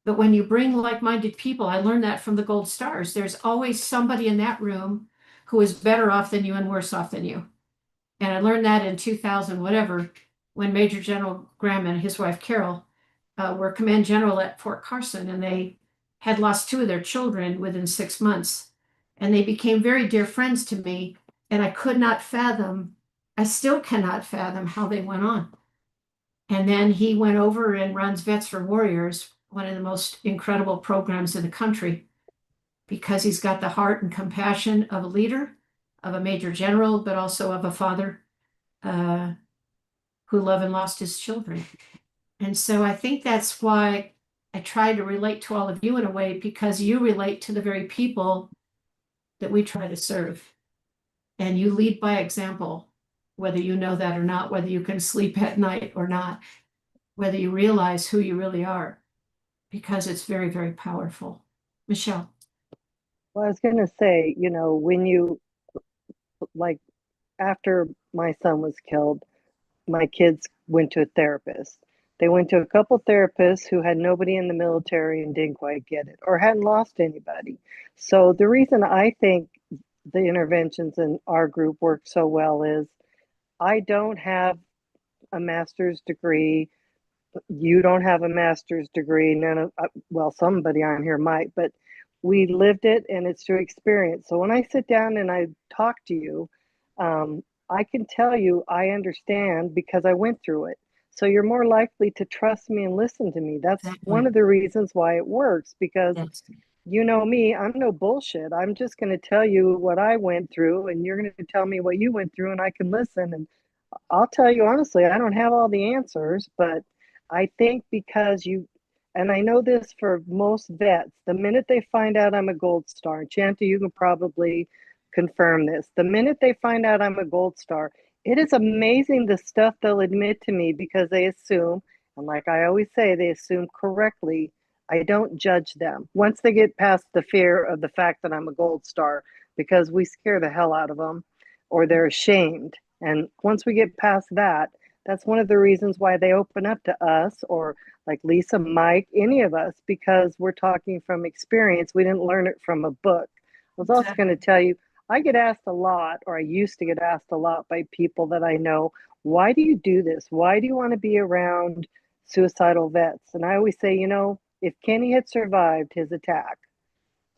But when you bring like-minded people, I learned that from the Gold Stars, there's always somebody in that room who is better off than you and worse off than you. And I learned that in 2000, whatever, when Major General Graham and his wife Carol were command general at Fort Carson, and they had lost two of their children within 6 months. And they became very dear friends to me. And I could not fathom, I still cannot fathom how they went on. And then he went over and runs Vets for Warriors, one of the most incredible programs in the country, because he's got the heart and compassion of a leader, of a major general, but also of a father who loved and lost his children. And so I think that's why I try to relate to all of you in a way, because you relate to the very people that we try to serve. And you lead by example, whether you know that or not, whether you can sleep at night or not, whether you realize who you really are, because it's very, very powerful. Michelle. Well, I was going to say, you know, when you, like, after my son was killed, my kids went to a therapist. They went to a couple therapists who had nobody in the military and didn't quite get it or hadn't lost anybody. So the reason I think the interventions in our group work so well is I don't have a master's degree. You don't have a master's degree. None of, well, somebody on here might, but we lived it and it's through experience. So when I sit down and I talk to you, I can tell you I understand because I went through it. So you're more likely to trust me and listen to me. That's one of the reasons why it works, because you know me, I'm no bullshit. I'm just going to tell you what I went through and you're going to tell me what you went through and I can listen. And I'll tell you honestly, I don't have all the answers, but I think because you, and I know this for most vets, the minute they find out I'm a Gold Star, Chanta, you can probably confirm this. The minute they find out I'm a Gold Star, it is amazing the stuff they'll admit to me because they assume, and like I always say, they assume correctly. I don't judge them. Once they get past the fear of the fact that I'm a Gold Star, because we scare the hell out of them, or they're ashamed. And once we get past that, that's one of the reasons why they open up to us, or like Lisa, Mike, any of us, because we're talking from experience. We didn't learn it from a book. I was also going to tell you, I get asked a lot, or I used to get asked a lot by people that I know, why do you do this? Why do you want to be around suicidal vets? And I always say, you know, if Kenny had survived his attack,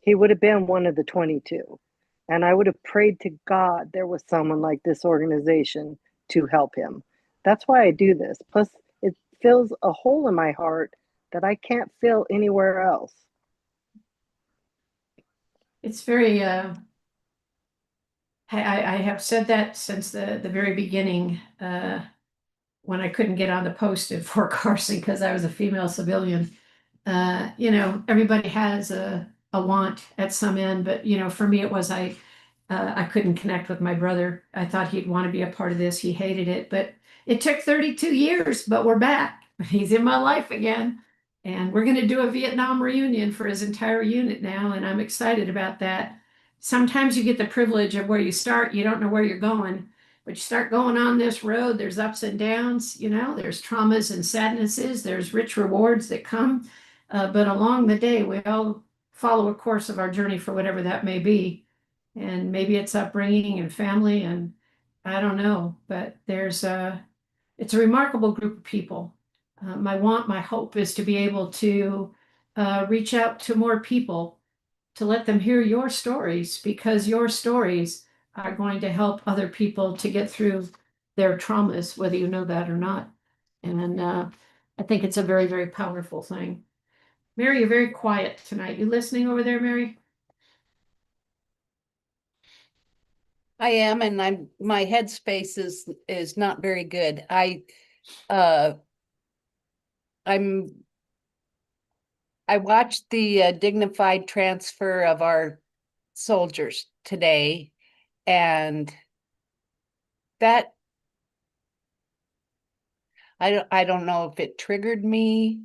he would have been one of the 22. And I would have prayed to God there was someone like this organization to help him. That's why I do this. Plus, it fills a hole in my heart that I can't fill anywhere else. It's very, I have said that since the very beginning, when I couldn't get on the post at Fort Carson because I was a female civilian. You know, everybody has a want at some end, but you know, for me it was I couldn't connect with my brother. I thought he'd want to be a part of this. He hated it, but it took 32 years, but we're back. He's in my life again. And we're going to do a Vietnam reunion for his entire unit now, and I'm excited about that. Sometimes you get the privilege of where you start, you don't know where you're going, but you start going on this road, there's ups and downs, you know, there's traumas and sadnesses, there's rich rewards that come. But along the day, we all follow a course of our journey for whatever that may be. And maybe it's upbringing and family, and I don't know, but it's a remarkable group of people. My hope is to be able to reach out to more people, to let them hear your stories, because your stories are going to help other people to get through their traumas, whether you know that or not. And I think it's a very, very powerful thing. Mary, you're very quiet tonight. You listening over there, Mary? I am, and my headspace is not very good. Uh I'm I watched the dignified transfer of our soldiers today, and that I don't know if it triggered me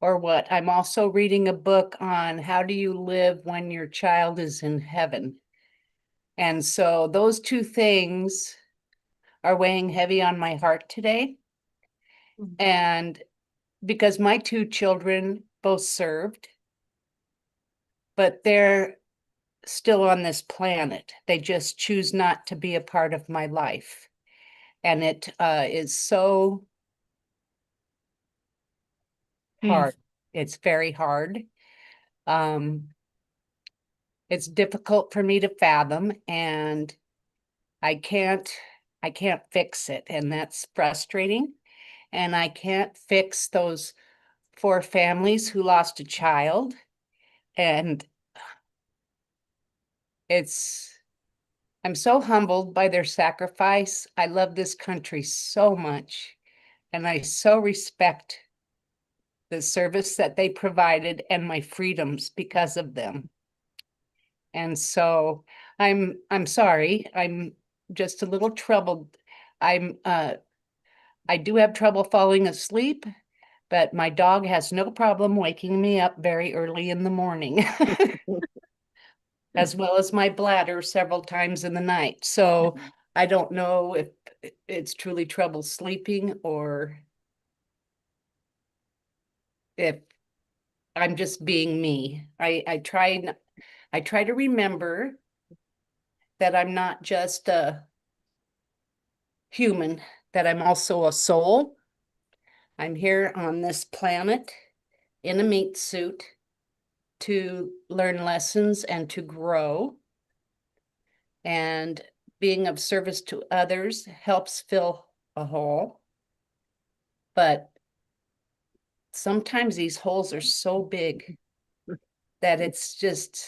or what. I'm also reading a book on how do you live when your child is in heaven. And so those two things are weighing heavy on my heart today. And because my two children both served, but they're still on this planet. They just choose not to be a part of my life. And it is so hard. It's very hard. Um, it's difficult for me to fathom, and I can't I can't fix it, and that's frustrating. And I can't fix those 4 families who lost a child. And I'm so humbled by their sacrifice. I love this country so much, and I so respect the service that they provided and my freedoms because of them. And so I'm sorry. I'm just a little troubled. I do have trouble falling asleep, but my dog has no problem waking me up very early in the morning, as well as my bladder several times in the night. So I don't know if it's truly trouble sleeping or if I'm just being me. I try to remember that I'm not just a human, that I'm also a soul. I'm here on this planet in a meat suit to learn lessons and to grow. And being of service to others helps fill a hole. But sometimes these holes are so big that it's just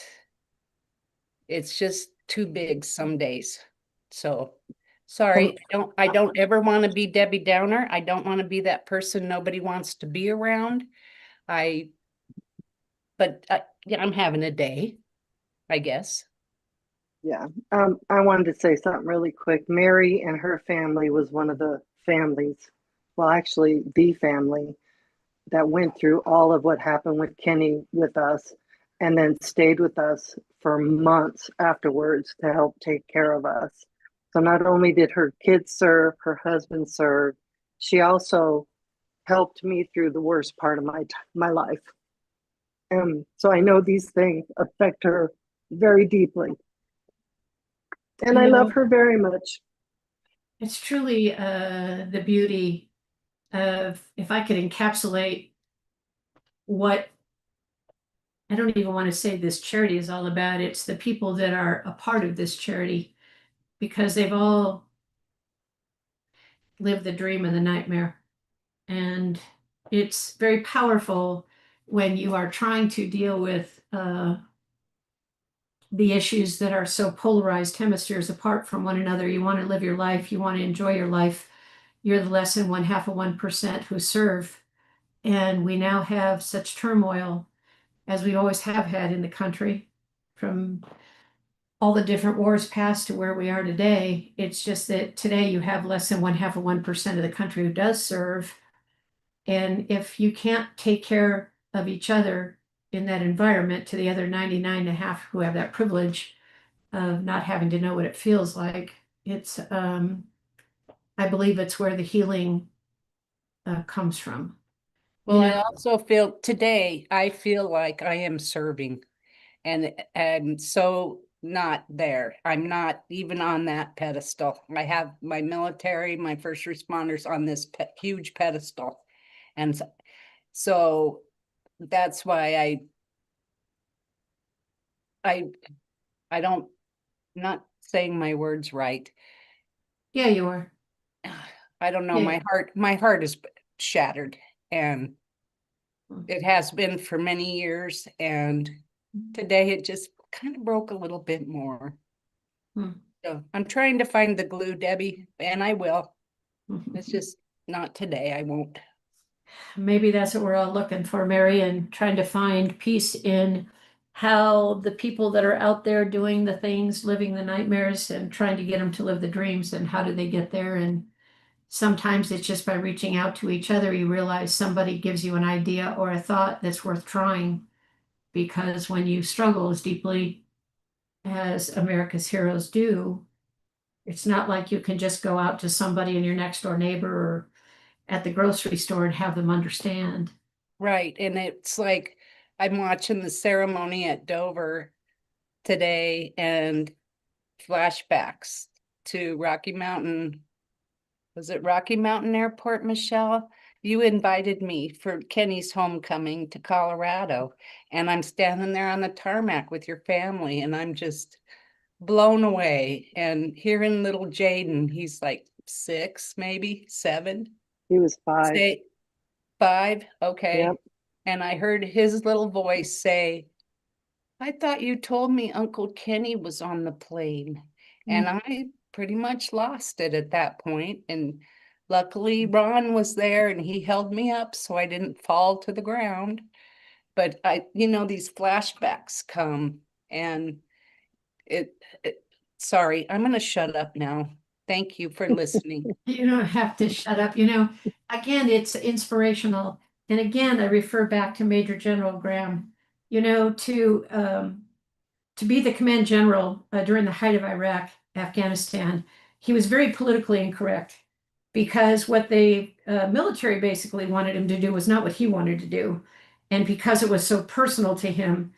too big some days. So sorry, I don't ever want to be Debbie Downer. I don't want to be that person nobody wants to be around. But yeah, I'm having a day, I guess. Yeah. I wanted to say something really quick. Mary and her family was one of the families, well, actually, the family that went through all of what happened with Kenny with us and then stayed with us for months afterwards to help take care of us. So not only did her kids serve, her husband serve, she also helped me through the worst part of my life. So I know these things affect her very deeply. And I love her very much. It's truly the beauty of, if I could encapsulate what, I don't even want to say this charity is all about, it's the people that are a part of this charity, because they've all lived the dream and the nightmare. And it's very powerful when you are trying to deal with the issues that are so polarized, hemispheres apart from one another. You want to live your life, you want to enjoy your life. You're the less than 1/2 of 1% who serve. And we now have such turmoil as we always have had in the country, from all the different wars past to where we are today. It's just that today you have less than 1/2 of 1% of the country who does serve. And if you can't take care of each other in that environment to the other 99.5 who have that privilege of not having to know what it feels like, it's, I believe it's where the healing comes from. Well, You I know, also feel today, I feel like I am serving, and so not there. I'm not even on that pedestal. I have my military, my first responders on this huge pedestal. And so that's why I I don't, not saying my words right. yeah, you are. I don't know, Yeah. my heart is shattered, and it has been for many years, and today it just kind of broke a little bit more. Hmm. So I'm trying to find the glue, Debbie, and I will. It's just not today. I won't. Maybe that's what we're all looking for, Mary, and trying to find peace in how the people that are out there doing the things, living the nightmares, and trying to get them to live the dreams, and how do they get there? And sometimes it's just by reaching out to each other, you realize somebody gives you an idea or a thought that's worth trying. Because when you struggle as deeply as America's heroes do, it's not like you can just go out to somebody in your next door neighbor or at the grocery store and have them understand. Right. And it's like I'm watching the ceremony at Dover today and flashbacks to Rocky Mountain. Was it Rocky Mountain Airport, Michelle? You invited me for Kenny's homecoming to Colorado, and I'm standing there on the tarmac with your family, and I'm just blown away. And hearing little Jaden, he's like 6, maybe 7. He was 5. Say 5, okay. Yep. And I heard his little voice say, I thought you told me Uncle Kenny was on the plane. And I pretty much lost it at that point. And luckily Ron was there and he held me up so I didn't fall to the ground. But these flashbacks come and sorry, I'm going to shut up now. Thank you for listening. You don't have to shut up. Again, it's inspirational. And again, I refer back to Major General Graham, to be the command general during the height of Iraq, Afghanistan. He was very politically incorrect because what the military basically wanted him to do was not what he wanted to do. And because it was so personal to him,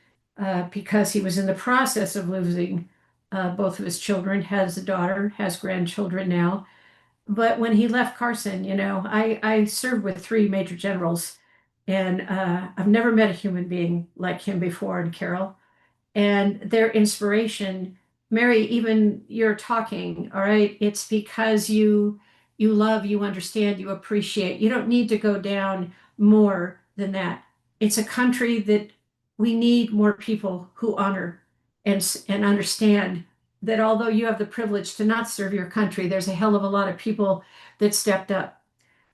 because he was in the process of losing both of his children, has a daughter, has grandchildren now. But when he left Carson, I served with 3 major generals, and I've never met a human being like him before, and Carol, and their inspiration. Mary, even you're talking, all right, it's because you love, you understand, you appreciate. You don't need to go down more than that. It's a country that we need more people who honor and understand that although you have the privilege to not serve your country, there's a hell of a lot of people that stepped up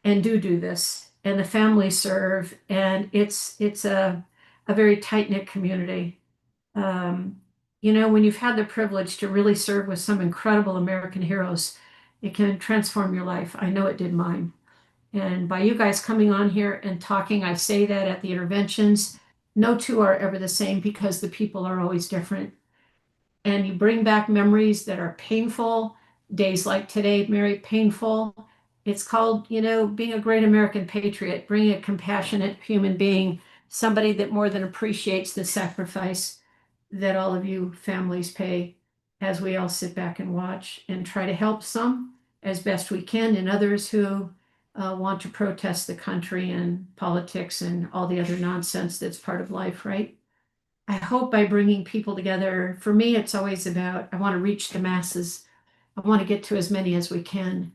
and do this, and the families serve, and it's a very tight-knit community. When you've had the privilege to really serve with some incredible American heroes, it can transform your life. I know it did mine. And by you guys coming on here and talking, I say that at the interventions, no two are ever the same because the people are always different. And you bring back memories that are painful, days like today, Mary, painful. It's called, being a great American patriot, bringing a compassionate human being, somebody that more than appreciates the sacrifice that all of you families pay as we all sit back and watch and try to help some as best we can, and others who want to protest the country and politics and all the other nonsense that's part of life, right? I hope by bringing people together, for me, it's always about, I want to reach the masses. I want to get to as many as we can.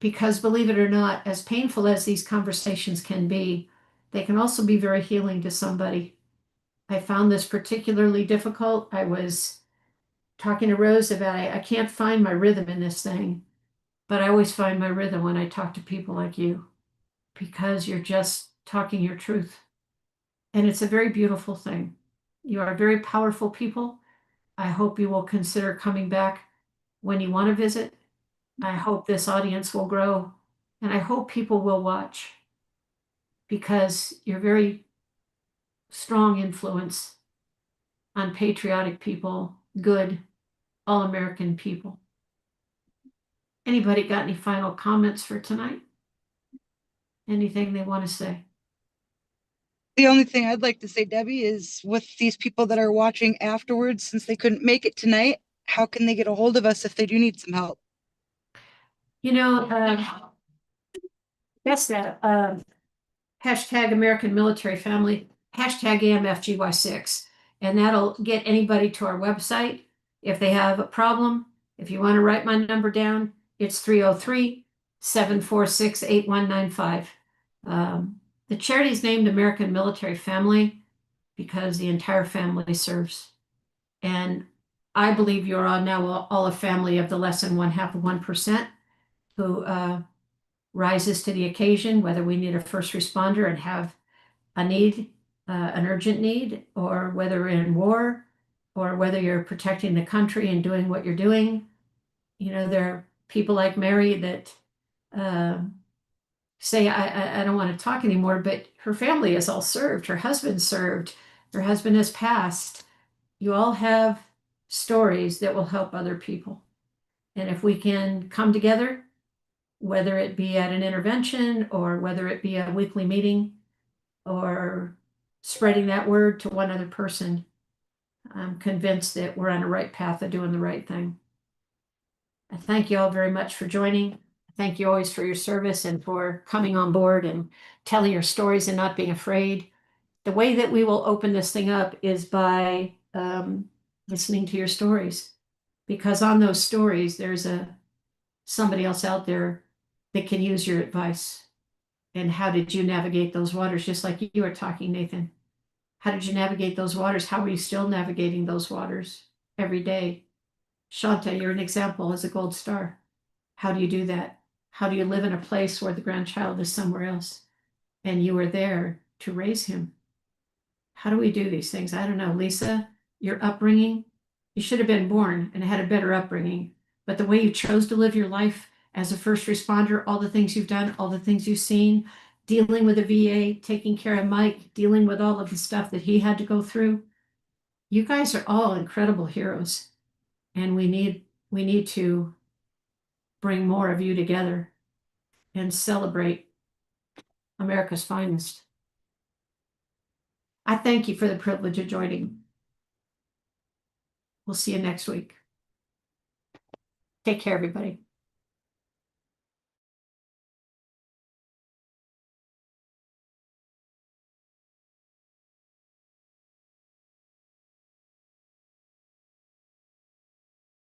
Because believe it or not, as painful as these conversations can be, they can also be very healing to somebody. I found this particularly difficult. I was talking to Rose about I can't find my rhythm in this thing, but I always find my rhythm when I talk to people like you, because you're just talking your truth. And it's a very beautiful thing. You are very powerful people. I hope you will consider coming back when you want to visit. I hope this audience will grow, and I hope people will watch because you're very strong influence on patriotic people, good, all American people. Anybody got any final comments for tonight? Anything they want to say? The only thing I'd like to say, Debbie, is with these people that are watching afterwards, since they couldn't make it tonight, how can they get a hold of us if they do need some help? That's that hashtag American Military Family, hashtag AMFGy6, and that'll get anybody to our website. If they have a problem, if you want to write my number down, it's 303-746-8195. The charity is named American Military Family because the entire family serves. And I believe you're all now all a family of the less than 0.5% who rises to the occasion, whether we need a first responder and have a need, an urgent need, or whether we're in war, or whether you're protecting the country and doing what you're doing. You know, there are people like Mary that say, I don't want to talk anymore, but her family is all served. Her husband served. Her husband has passed. You all have stories that will help other people. And if we can come together, whether it be at an intervention or whether it be a weekly meeting or spreading that word to one other person, I'm convinced that we're on the right path of doing the right thing. I thank you all very much for joining. Thank you always for your service and for coming on board and telling your stories and not being afraid. The way that we will open this thing up is by listening to your stories, because on those stories, there's somebody else out there that can use your advice. And how did you navigate those waters? Just like you were talking, Nathan. How did you navigate those waters? How are you still navigating those waters every day? Shanta, you're an example as a gold star. How do you do that? How do you live in a place where the grandchild is somewhere else and you were there to raise him? How do we do these things? I don't know. Lisa, your upbringing, you should have been born and had a better upbringing. But the way you chose to live your life as a first responder, all the things you've done, all the things you've seen, dealing with the VA, taking care of Mike, dealing with all of the stuff that he had to go through. You guys are all incredible heroes. And we need to bring more of you together and celebrate America's finest. I thank you for the privilege of joining. We'll see you next week. Take care, everybody.